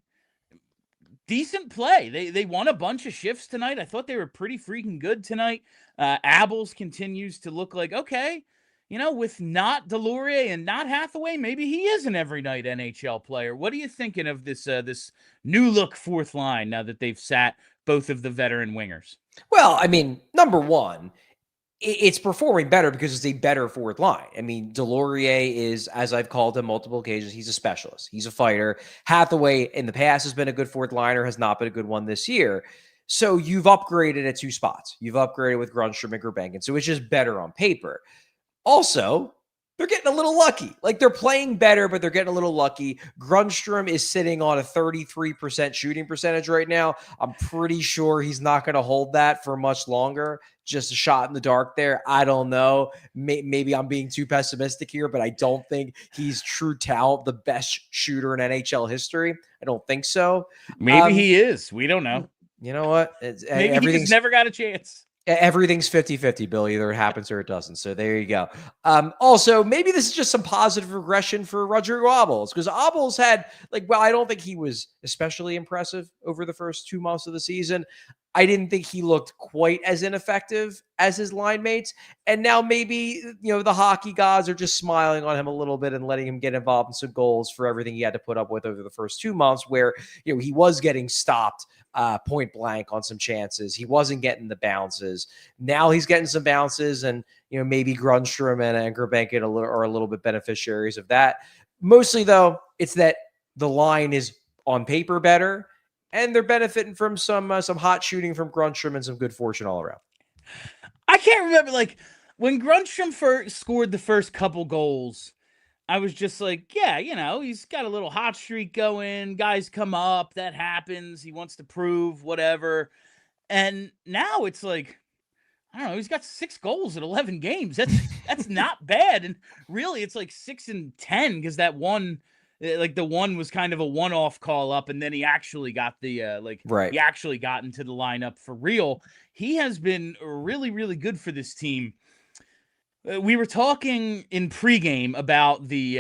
Speaker 1: decent play? They won a bunch of shifts tonight. I thought they were pretty freaking good tonight. Abels continues to look like, okay, you know, with not Delorier and not Hathaway, maybe he is an every night NHL player. What are you thinking of this this new look fourth line now that they've sat both of the veteran wingers?
Speaker 2: Well, I mean, number one, it's performing better because it's a better fourth line. I mean, Delorier is, as I've called him multiple occasions, he's a specialist. He's a fighter. Hathaway in the past has been a good fourth liner, has not been a good one this year. So you've upgraded at 2 spots. You've upgraded with Grundstrom and Grubauer, so it's just better on paper. Also, they're getting a little lucky. Like, they're playing better, but they're getting a little lucky. Grundstrom is sitting on a 33% shooting percentage right now. I'm pretty sure he's not going to hold that for much longer. Just a shot in the dark there. I don't know. Maybe I'm being too pessimistic here, but I don't think he's true talent, the best shooter in NHL history. I don't think so.
Speaker 1: Maybe he is. We don't know.
Speaker 2: You know what?
Speaker 1: Maybe he just never got a chance.
Speaker 2: Everything's 50-50, Bill. Either it happens or it doesn't. So there you go. Also, maybe this is just some positive regression for Rodrigo Abels, because Abels had, I don't think he was especially impressive over the first 2 months of the season. I didn't think he looked quite as ineffective as his line mates. And now maybe, the hockey gods are just smiling on him a little bit and letting him get involved in some goals for everything he had to put up with over the first 2 months, where, he was getting stopped point blank on some chances. He wasn't getting the bounces. Now he's getting some bounces, and, maybe Grundstrom and Grubauer are a little bit beneficiaries of that. Mostly, though, it's that the line is on paper better, and they're benefiting from some hot shooting from Grundstrom and some good fortune all around.
Speaker 1: I can't remember, when Grundstrom first scored the first couple goals, I was just like, yeah, he's got a little hot streak going. Guys come up. That happens. He wants to prove whatever. And now it's like, I don't know. He's got 6 goals in 11 games. That's not bad. And really, it's like 6 and 10, because that one, the one was kind of a one-off call up, and then he actually got the
Speaker 2: right.
Speaker 1: He actually got into the lineup for real. He has been really, really good for this team. We were talking in pregame about the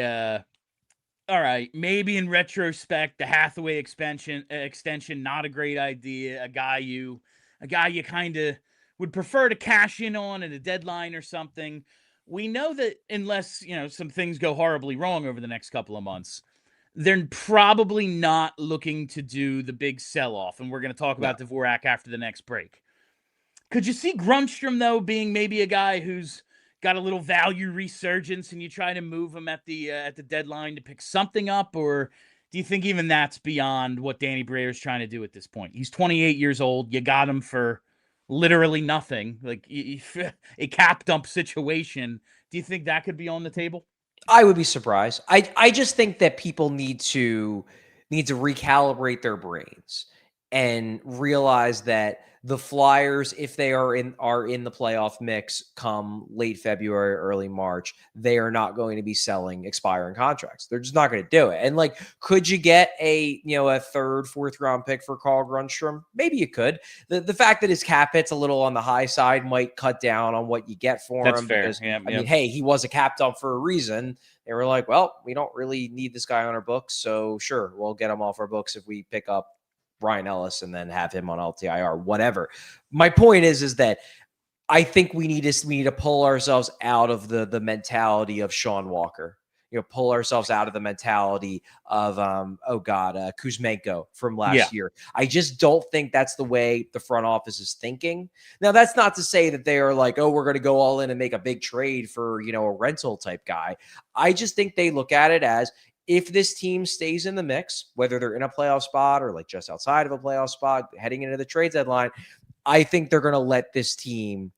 Speaker 1: all right, maybe in retrospect, the Hathaway extension not a great idea. A guy you kind of would prefer to cash in on at a deadline or something. We know that unless, some things go horribly wrong over the next couple of months, they're probably not looking to do the big sell-off, and we're going to talk about Dvorak after the next break. Could you see Grundstrom, though, being maybe a guy who's got a little value resurgence, and you try to move him at the deadline to pick something up? Or do you think even that's beyond what Danny Breyer's trying to do at this point? He's 28 years old. You got him for literally nothing, a cap dump situation. Do you think that could be on the table?
Speaker 2: I would be surprised. I just think that people need to recalibrate their brains and realize that the Flyers, if they are in the playoff mix come late February, early March, they are not going to be selling expiring contracts. They're just not going to do it. And could you get a third, fourth round pick for Carl Grundstrom? Maybe you could. The fact that his cap hit's a little on the high side might cut down on what you get for him.
Speaker 1: Fair.
Speaker 2: Because, I mean, hey, he was a cap dump for a reason. They were like, well, we don't really need this guy on our books, so sure, we'll get him off our books if we pick up Ryan Ellis and then have him on LTIR, whatever. My point is that I think we need to pull ourselves out of the mentality of Sean Walker. Pull ourselves out of the mentality of Kuzmenko from last year. I just don't think that's the way the front office is thinking. Now, that's not to say that they are like, oh, we're going to go all in and make a big trade for a rental type guy. I just think they look at it as, if this team stays in the mix, whether they're in a playoff spot or just outside of a playoff spot, heading into the trade deadline, I think they're going to let this team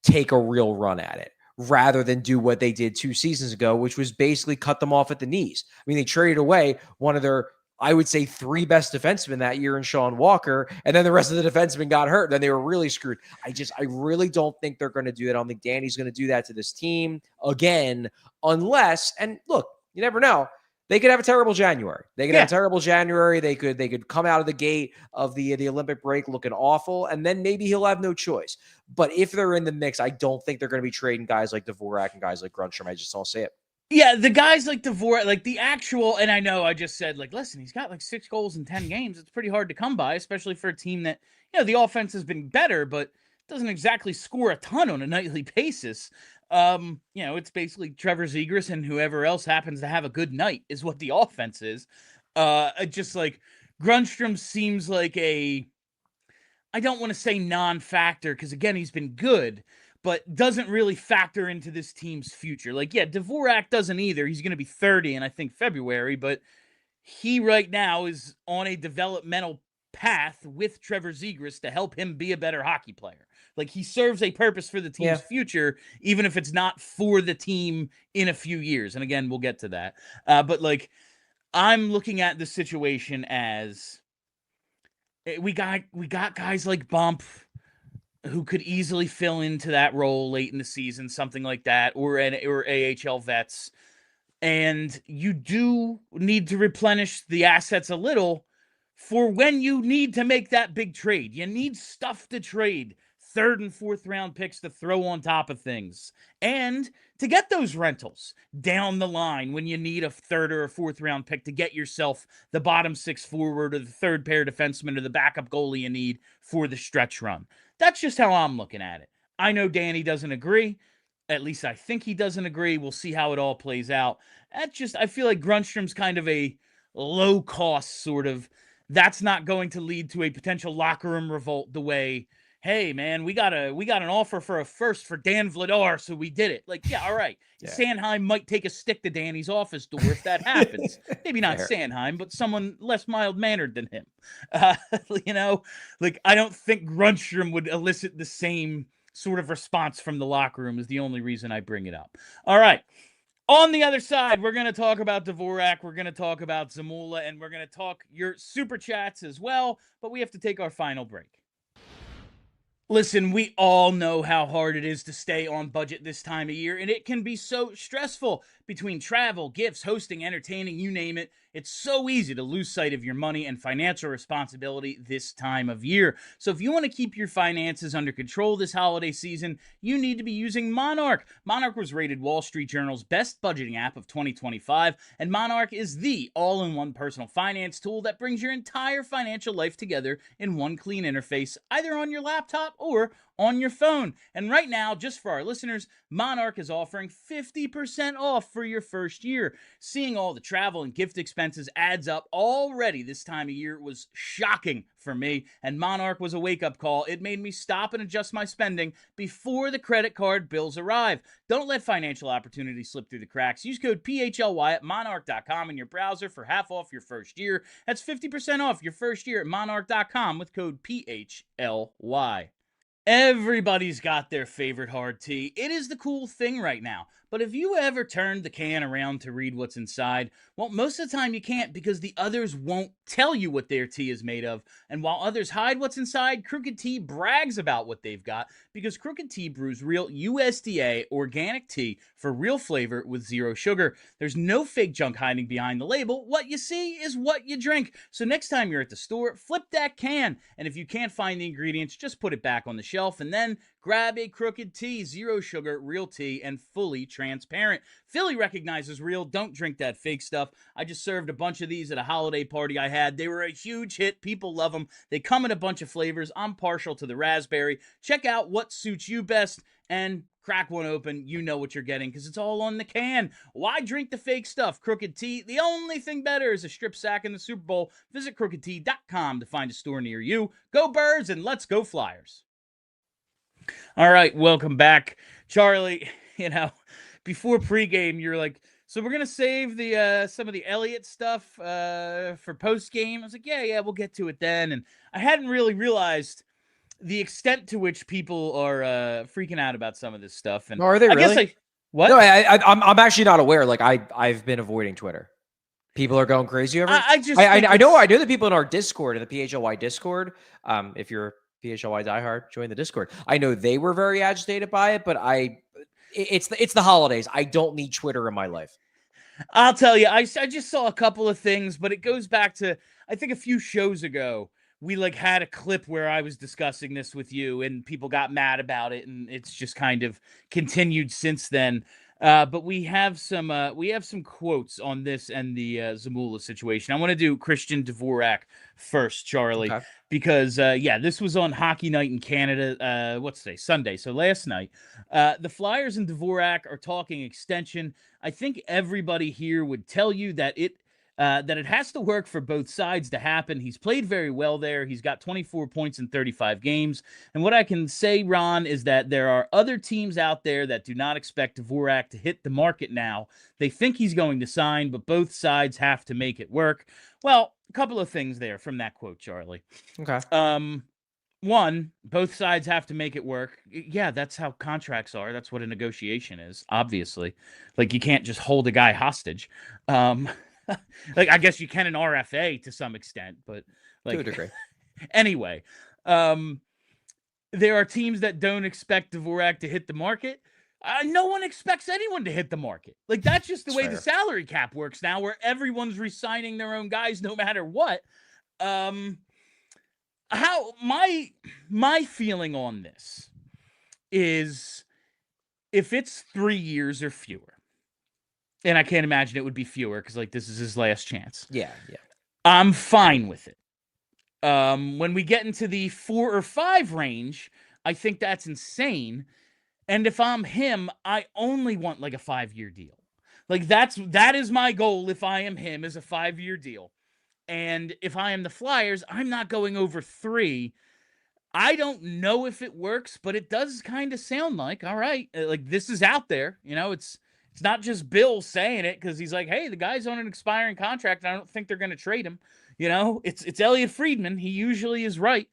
Speaker 2: take a real run at it, rather than do what they did 2 seasons ago, which was basically cut them off at the knees. I mean, they traded away one of their, I would say, 3 best defensemen that year in Sean Walker, and then the rest of the defensemen got hurt. Then they were really screwed. I really don't think they're going to do that. I don't think Danny's going to do that to this team again, unless, and look, you never know. They could have a terrible January. They could come out of the gate of the Olympic break looking awful, and then maybe he'll have no choice. But if they're in the mix, I don't think they're going to be trading guys like Dvorak and guys like Grundstrom. I just don't see it.
Speaker 1: Yeah, the guys like Dvorak, the actual, and I know I just said, listen, he's got 6 goals in 10 games. It's pretty hard to come by, especially for a team that, the offense has been better, but doesn't exactly score a ton on a nightly basis. It's basically Trevor Zegras and whoever else happens to have a good night is what the offense is. Just Grundstrom seems like I don't want to say non-factor, because again, he's been good, but doesn't really factor into this team's future. Dvorak doesn't either. He's going to be 30 in, I think, February, but he right now is on a developmental path with Trevor Zegras to help him be a better hockey player. Like, he serves a purpose for the team's future, even if it's not for the team in a few years. And again, we'll get to that. But like, I'm looking at the situation as we got guys like Bump who could easily fill into that role late in the season, something like that, or AHL vets. And you do need to replenish the assets a little for when you need to make that big trade. You need stuff to trade, 3rd and 4th round picks to throw on top of things, and to get those rentals down the line when you need a 3rd or a 4th round pick to get yourself the bottom 6 forward or the 3rd pair defenseman or the backup goalie you need for the stretch run. That's just how I'm looking at it. I know Danny doesn't agree. At least I think he doesn't agree. We'll see how it all plays out. I feel like Grundstrom's kind of a low cost sort of. That's not going to lead to a potential locker room revolt the way, hey man, we got an offer for a first for Dan Vladar, so we did it. Like, yeah, all right. Yeah. Sanheim might take a stick to Danny's office door if that happens. Maybe not Sanheim, but someone less mild-mannered than him. Like, I don't think Grundstrom would elicit the same sort of response from the locker room is the only reason I bring it up. All right. On the other side, we're going to talk about Dvorak, we're going to talk about Zamula, and we're going to talk your super chats as well, but we have to take our final break. Listen, we all know how hard it is to stay on budget this time of year, and it can be so stressful between travel, gifts, hosting, entertaining, you name it. It's so easy to lose sight of your money and financial responsibility this time of year. So if you want to keep your finances under control this holiday season, you need to be using Monarch. Monarch was rated Wall Street Journal's best budgeting app of 2025, and Monarch is the all-in-one personal finance tool that brings your entire financial life together in one clean interface, either on your laptop or on your phone. And right now, just for our listeners, Monarch is offering 50% off for your first year. Seeing all the travel and gift expenses adds up already this time of year was shocking for me, and Monarch was a wake-up call. It made me stop and adjust my spending before the credit card bills arrive. Don't let financial opportunities slip through the cracks. Use code PHLY at monarch.com in your browser for half off your first year. That's 50% off your first year at monarch.com with code PHLY. Everybody's got their favorite hard tea. It is the cool thing right now. But have you ever turned the can around to read what's inside? Well, most of the time you can't because the others won't tell you what their tea is made of. And while others hide what's inside, Crooked Tea brags about what they've got because Crooked Tea brews real USDA organic tea for real flavor with zero sugar. There's no fake junk hiding behind the label. What you see is what you drink. So next time you're at the store, flip that can. And if you can't find the ingredients, just put it back on the shelf and then grab a Crooked Tea, zero sugar, real tea, and fully transparent. Philly recognizes real. Don't drink that fake stuff. I just served a bunch of these at a holiday party I had. They were a huge hit. People love them. They come in a bunch of flavors. I'm partial to the raspberry. Check out what suits you best and crack one open. You know what you're getting because it's all on the can. Why drink the fake stuff? Crooked Tea. The only thing better is a strip sack in the Super Bowl. Visit crookedtea.com to find a store near you. Go Birds and let's go Flyers. All right, welcome back. Charlie, before pregame, you're like, so we're going to save the some of the Elliott stuff for postgame. I was like, yeah, we'll get to it then. And I hadn't really realized the extent to which people are freaking out about some of this stuff. And
Speaker 2: are they really?
Speaker 1: What?
Speaker 2: No, I'm actually not aware. Like, I've been avoiding Twitter. People are going crazy over it. I know that people in our Discord, in the PHLY Discord, if you're PHLY diehard, join the Discord. I know they were very agitated by it, but it's the holidays. I don't need Twitter in my life.
Speaker 1: I'll tell you, I just saw a couple of things, but it goes back to, I think a few shows ago, we had a clip where I was discussing this with you and people got mad about it. And it's just kind of continued since then. But we have some quotes on this and the Zamula situation. I want to do Christian Dvorak first, Charlie, because this was on Hockey Night in Canada. What's today? Sunday. So last night, the Flyers and Dvorak are talking extension. I think everybody here would tell you that that it has to work for both sides to happen. He's played very well there. He's got 24 points in 35 games. And what I can say, Ron, is that there are other teams out there that do not expect Dvorak to hit the market now. They think he's going to sign, but both sides have to make it work. Well, a couple of things there from that quote, Charlie.
Speaker 2: Okay.
Speaker 1: One, both sides have to make it work. Yeah, that's how contracts are. That's what a negotiation is, obviously. Like, you can't just hold a guy hostage. Like, I guess you can in RFA to some extent, but like,
Speaker 2: to a degree.
Speaker 1: Anyway, there are teams that don't expect Dvorak to hit the market. No one expects anyone to hit the market. Like, that's just the way the salary cap works now, where everyone's re-signing their own guys no matter what. How my feeling on this is, if it's 3 years or fewer, and I can't imagine it would be fewer because, like, this is his last chance.
Speaker 2: Yeah.
Speaker 1: I'm fine with it. When we get into the 4 or 5 range, I think that's insane. And if I'm him, I only want like a 5-year deal. Like, that is my goal. If I am him, is a 5-year deal. And if I am the Flyers, I'm not going over 3. I don't know if it works, but it does kind of sound like, all right, like, this is out there. You know, it's not just Bill saying it because he's like, hey, the guy's on an expiring contract, and I don't think they're going to trade him. You know, it's Elliot Friedman. He usually is right.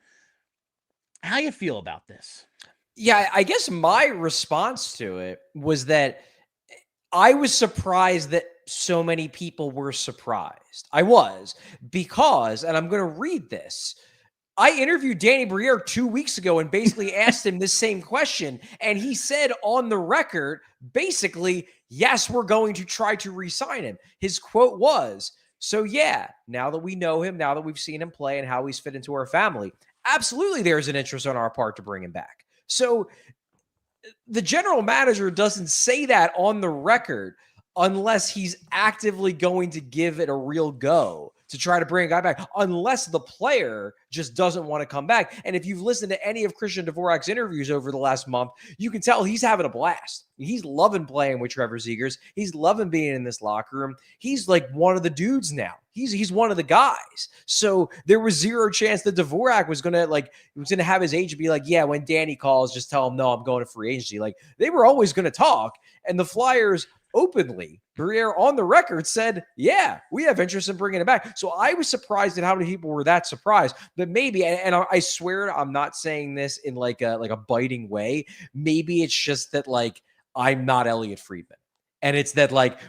Speaker 1: How you feel about this?
Speaker 2: Yeah, I guess my response to it was that I was surprised that so many people were surprised. I was, because, and I'm going to read this, I interviewed Danny Briere 2 weeks ago and basically asked him this same question. And he said on the record, basically, yes, we're going to try to re-sign him. His quote was, so yeah, now that we know him, now that we've seen him play and how he's fit into our family, absolutely there's an interest on our part to bring him back. So the general manager doesn't say that on the record unless he's actively going to give it a real go to try to bring a guy back, unless the player just doesn't want to come back. And if you've listened to any of Christian Dvorak's interviews over the last month, you can tell he's having a blast. He's loving playing with Trevor Zegras. He's loving being in this locker room. He's like one of the dudes now. He's one of the guys. So there was zero chance that Dvorak was going to have his agent be like, yeah, when Danny calls, just tell him, no, I'm going to free agency. Like, they were always going to talk. And the Flyers openly, Briere on the record said, yeah, we have interest in bringing it back. So I was surprised at how many people were that surprised. But maybe, and I swear I'm not saying this in like a biting way. Maybe it's just that, like, I'm not Elliot Friedman. And it's that like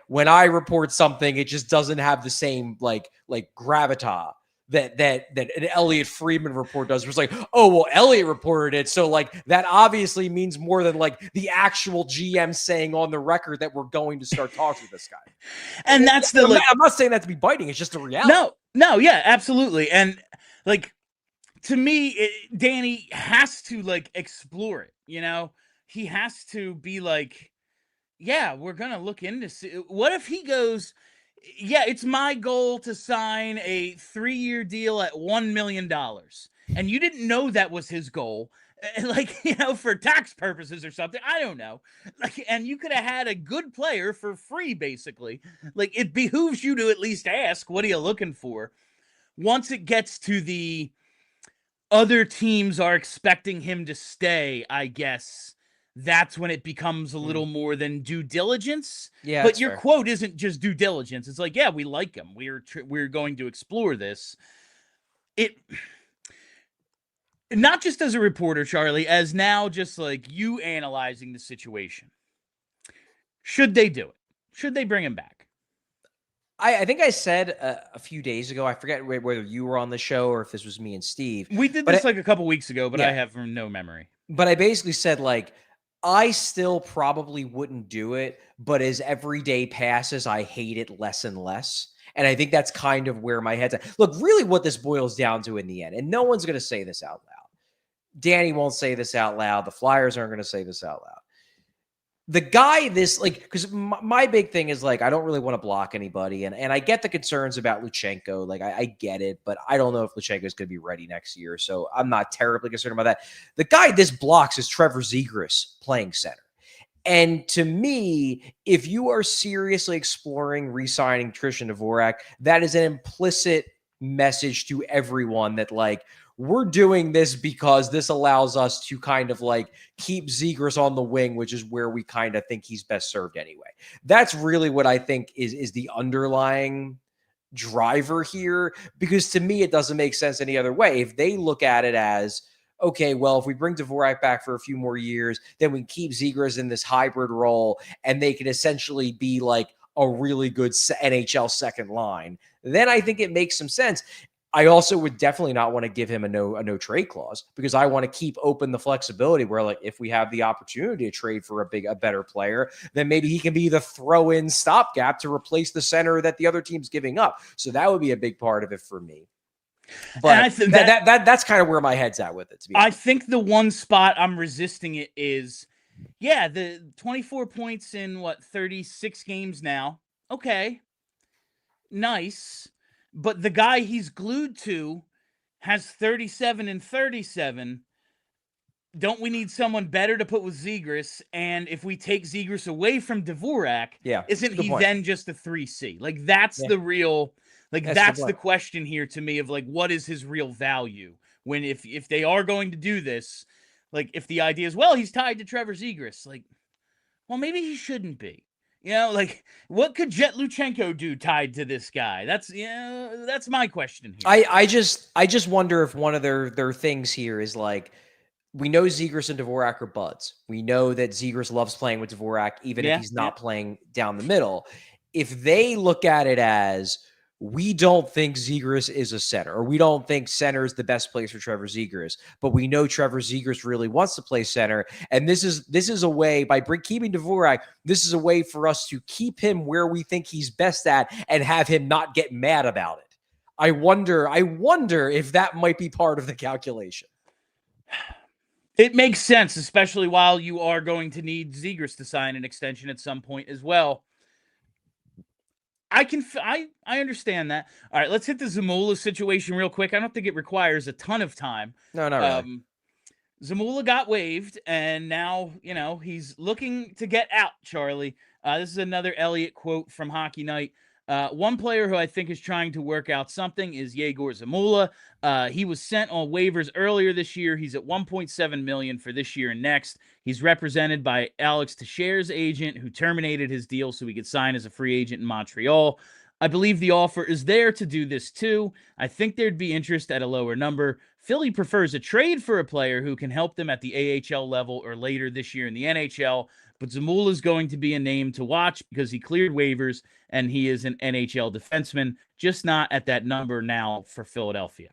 Speaker 2: when I report something, it just doesn't have the same like gravitas that an Elliot Friedman report does. It's like, oh, well, Elliot reported it, so like that obviously means more than like the actual GM saying on the record that we're going to start talking to this guy.
Speaker 1: And that's the
Speaker 2: I'm not saying that to be biting. It's just a reality.
Speaker 1: No, yeah, absolutely. And like, to me, Danny has to like explore it. You know, he has to be like, yeah, we're gonna look into. What if he goes, yeah, it's my goal to sign a 3-year deal at $1 million. And you didn't know that was his goal. Like, you know, for tax purposes or something. I don't know. Like, and you could have had a good player for free, basically. Like, it behooves you to at least ask, what are you looking for? Once it gets to the other teams are expecting him to stay, I guess, that's when it becomes a little more than due diligence.
Speaker 2: Yeah,
Speaker 1: but your fair. Quote isn't just due diligence. It's like, yeah, we like him. We're going to explore this. It not just as a reporter, Charlie, as now just like you analyzing the situation. Should they do it? Should they bring him back?
Speaker 2: I think I said a few days ago, I forget whether you were on the show or if this was me and Steve.
Speaker 1: We did this like a couple weeks ago, but yeah. I have no memory.
Speaker 2: But I basically said, like, I still probably wouldn't do it, but as every day passes, I hate it less and less. And I think that's kind of where my head's at. Look, really what this boils down to in the end, and no one's going to say this out loud. Danny won't say this out loud. The Flyers aren't going to say this out loud. The guy, because my big thing is, like, I don't really want to block anybody. And I get the concerns about Luchenko. Like, I get it, but I don't know if Luchenko is going to be ready next year. So I'm not terribly concerned about that. The guy this blocks is Trevor Zegras playing center. And to me, if you are seriously exploring re-signing Christian Dvorak, that is an implicit message to everyone that like we're doing this because this allows us to kind of like keep Zegras on the wing, which is where we kind of think he's best served anyway. That's really what I think is the underlying driver here, because to me, it doesn't make sense any other way. If they look at it as, okay, well, if we bring Dvorak back for a few more years, then we keep Zegras in this hybrid role and they can essentially be like a really good NHL second line, then I think it makes some sense. I also would definitely not want to give him a no trade clause, because I want to keep open the flexibility where, like, if we have the opportunity to trade for a better player, then maybe he can be the throw-in stopgap to replace the center that the other team's giving up. So that would be a big part of it for me. But that's kind of where my head's at with it, to be honest.
Speaker 1: I think the one spot I'm resisting it is, yeah, the 24 points in 36 games now. Okay. Nice. But the guy he's glued to has 37 and 37. Don't we need someone better to put with Zegras? And if we take Zegras away from Dvorak, isn't he then just a 3C? Like, that's the real, like, that's the question here to me of, like, what is his real value? When if they are going to do this, like, if the idea is, well, he's tied to Trevor Zegras, like, well, maybe he shouldn't be. You know, like, what could Jet Luchenko do tied to this guy? That's that's my question here.
Speaker 2: I just wonder if one of their things here is like, we know Zegras and Dvorak are buds. We know that Zegras loves playing with Dvorak, even if he's not playing down the middle. If they look at it as, we don't think Zegras is a center, or we don't think center is the best place for Trevor Zegras, but we know Trevor Zegras really wants to play center, and this is a way, by keeping Dvorak, this is a way for us to keep him where we think he's best at and have him not get mad about it. I wonder if that might be part of the calculation.
Speaker 1: It makes sense, especially while you are going to need Zegras to sign an extension at some point as well. I understand that. All right, let's hit the Zamula situation real quick. I don't think it requires a ton of time.
Speaker 2: No, not really.
Speaker 1: Zamula got waived, and now, he's looking to get out, Charlie. This is another Elliott quote from Hockey Night. One player who I think is trying to work out something is Egor Zamula. He was sent on waivers earlier this year. He's at $1.7 million for this year and next. He's represented by Alex Teixeira's agent, who terminated his deal so he could sign as a free agent in Montreal. I believe the offer is there to do this too. I think there'd be interest at a lower number. Philly prefers a trade for a player who can help them at the AHL level or later this year in the NHL. But Zamula is going to be a name to watch because he cleared waivers and he is an NHL defenseman, just not at that number now for Philadelphia.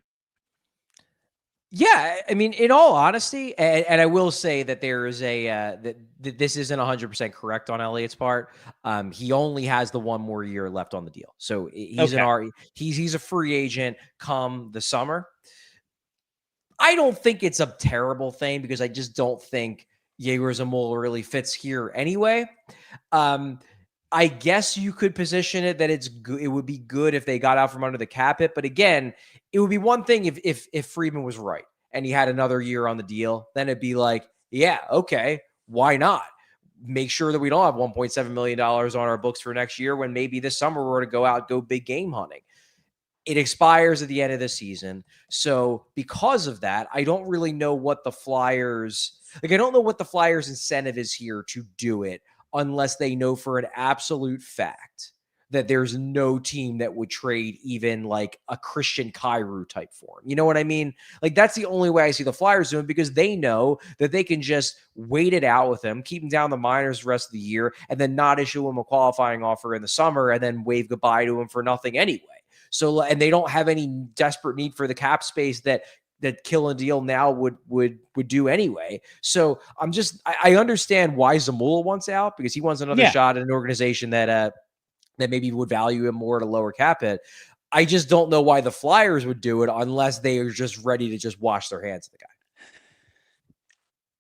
Speaker 2: Yeah, I mean, in all honesty, and I will say that there is that this isn't 100% correct on Elliott's part. He only has the one more year left on the deal, so he's he's a free agent come the summer. I don't think it's a terrible thing, because I just don't think Egor Zamula really fits here anyway. I guess you could position it that it's good. It would be good if they got out from under the cap hit. But again, it would be one thing if Friedman was right and he had another year on the deal. Then it'd be like, yeah, okay, why not? Make sure that we don't have $1.7 million on our books for next year, when maybe this summer we're going to go big game hunting. It expires at the end of the season. So because of that, I don't really know what the Flyers, I don't know what the Flyers' incentive is here to do it, unless they know for an absolute fact that there's no team that would trade even like a Christian Kyrou type for him. You know what I mean? Like, that's the only way I see the Flyers doing, because they know that they can just wait it out with him, keep him down the minors the rest of the year, and then not issue him a qualifying offer in the summer and then wave goodbye to him for nothing anyway. So, and they don't have any desperate need for the cap space that Kill and Deal now would do anyway. So I understand why Zamula wants out, because he wants another shot at an organization that maybe would value him more at a lower cap hit. I just don't know why the Flyers would do it unless they are just ready to just wash their hands of the guy.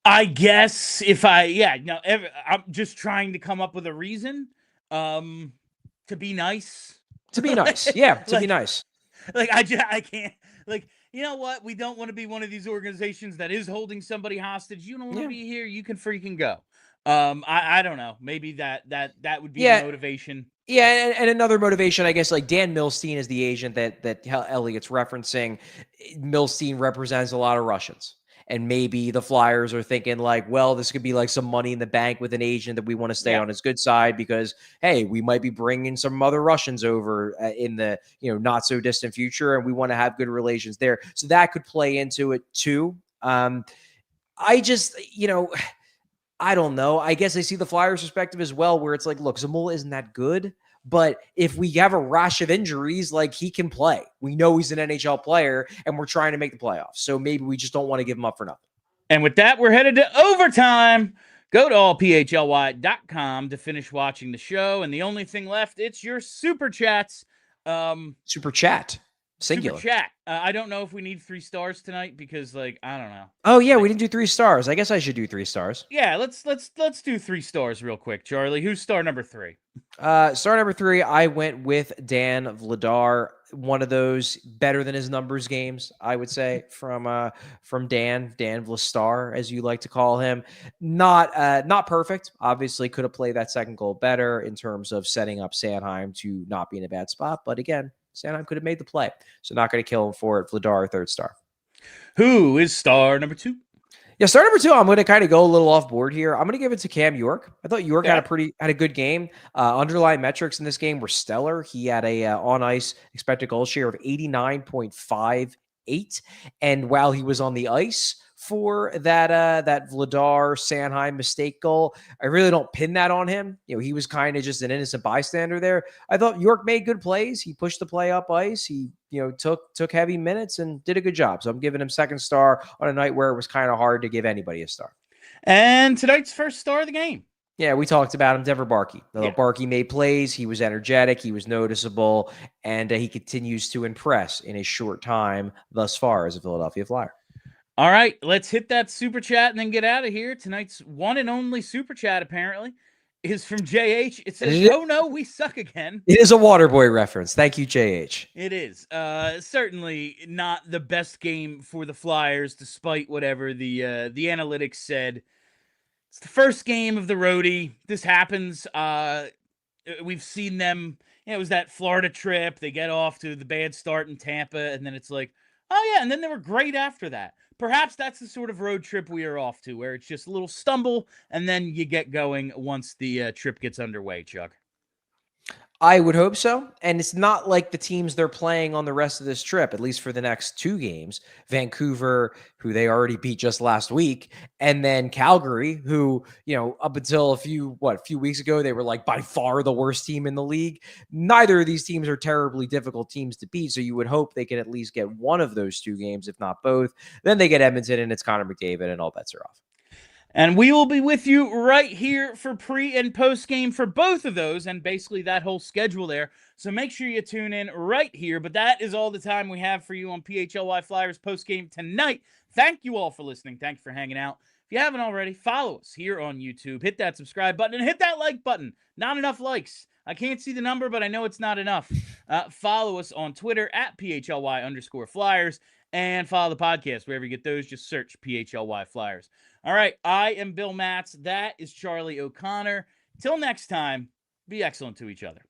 Speaker 1: I guess I'm just trying to come up with a reason to be nice.
Speaker 2: To be nice. Yeah, to be nice.
Speaker 1: Like, I can't, like, you know what? We don't want to be one of these organizations that is holding somebody hostage. You don't want to be here, you can freaking go. I don't know. Maybe that would be the
Speaker 2: Yeah.
Speaker 1: motivation.
Speaker 2: Yeah, and another motivation, I guess, like Dan Milstein is the agent that Elliott's referencing. Milstein represents a lot of Russians. And maybe the Flyers are thinking like, well, this could be like some money in the bank with an agent that we want to stay on his good side because, hey, we might be bringing some other Russians over in the not so distant future, and we want to have good relations there. So that could play into it too. I just, I don't know. I guess I see the Flyers' perspective as well, where it's like, look, Zamula isn't that good, but if we have a rash of injuries, like he can play. We know he's an NHL player, and we're trying to make the playoffs. So maybe we just don't want to give him up for nothing.
Speaker 1: And with that, we're headed to overtime. Go to allphly.com to finish watching the show. And the only thing left, it's your super chats.
Speaker 2: Super chat. Singular.
Speaker 1: Super chat. I don't know if we need 3 stars tonight because, I don't know.
Speaker 2: Oh yeah, we didn't do 3 stars. I guess I should do 3 stars.
Speaker 1: Yeah, let's do 3 stars real quick, Charlie. Who's star number 3?
Speaker 2: Star number 3, I went with Dan Vladar. One of those better than his numbers games, I would say, from Dan Vlastar, as you like to call him. Not perfect. Obviously, could have played that second goal better in terms of setting up Sanheim to not be in a bad spot. But again, Sanheim could have made the play. So not going to kill him for it. Vladar, 3rd star.
Speaker 1: Who is star number 2?
Speaker 2: Yeah, star number 2, I'm going to kind of go a little off board here. I'm going to give it to Cam York. I thought York had a good game. Underlying metrics in this game were stellar. He had a on ice expected goal share of 89.58, and while he was on the ice for that Vladar Sanheim mistake goal, I really don't pin that on him. He was kind of just an innocent bystander there. I thought York made good plays. He pushed the play up ice. He took heavy minutes and did a good job. So I'm giving him 2nd star on a night where it was kind of hard to give anybody a star.
Speaker 1: And tonight's first star of the game.
Speaker 2: Yeah, we talked about him, Denver Barkey. Barkey made plays. He was energetic. He was noticeable. And he continues to impress in a short time thus far as a Philadelphia Flyer.
Speaker 1: All right, let's hit that super chat and then get out of here. Tonight's one and only super chat, apparently, is from JH. It says, oh no, we suck again.
Speaker 2: It is a Waterboy reference. Thank you, JH.
Speaker 1: It is. Certainly not the best game for the Flyers, despite whatever the analytics said. It's the first game of the roadie. This happens. We've seen them. It was that Florida trip. They get off to the bad start in Tampa, and then it's like, oh yeah, and then they were great after that. Perhaps that's the sort of road trip we are off to, where it's just a little stumble, and then you get going once the trip gets underway, Chuck.
Speaker 2: I would hope so. And it's not like the teams they're playing on the rest of this trip, at least for the next 2 games. Vancouver, who they already beat just last week, and then Calgary, who, up until a few weeks ago, they were like by far the worst team in the league. Neither of these teams are terribly difficult teams to beat, so you would hope they can at least get one of those 2 games, if not both. Then they get Edmonton, and it's Connor McDavid, and all bets are off.
Speaker 1: And we will be with you right here for pre and post game for both of those and basically that whole schedule there. So make sure you tune in right here. But that is all the time we have for you on PHLY Flyers post game tonight. Thank you all for listening. Thank you for hanging out. If you haven't already, follow us here on YouTube. Hit that subscribe button and hit that like button. Not enough likes. I can't see the number, but I know it's not enough. Follow us on Twitter at PHLY_Flyers and follow the podcast wherever you get those. Just search PHLY Flyers. All right, I am Bill Matz. That is Charlie O'Connor. Till next time, be excellent to each other.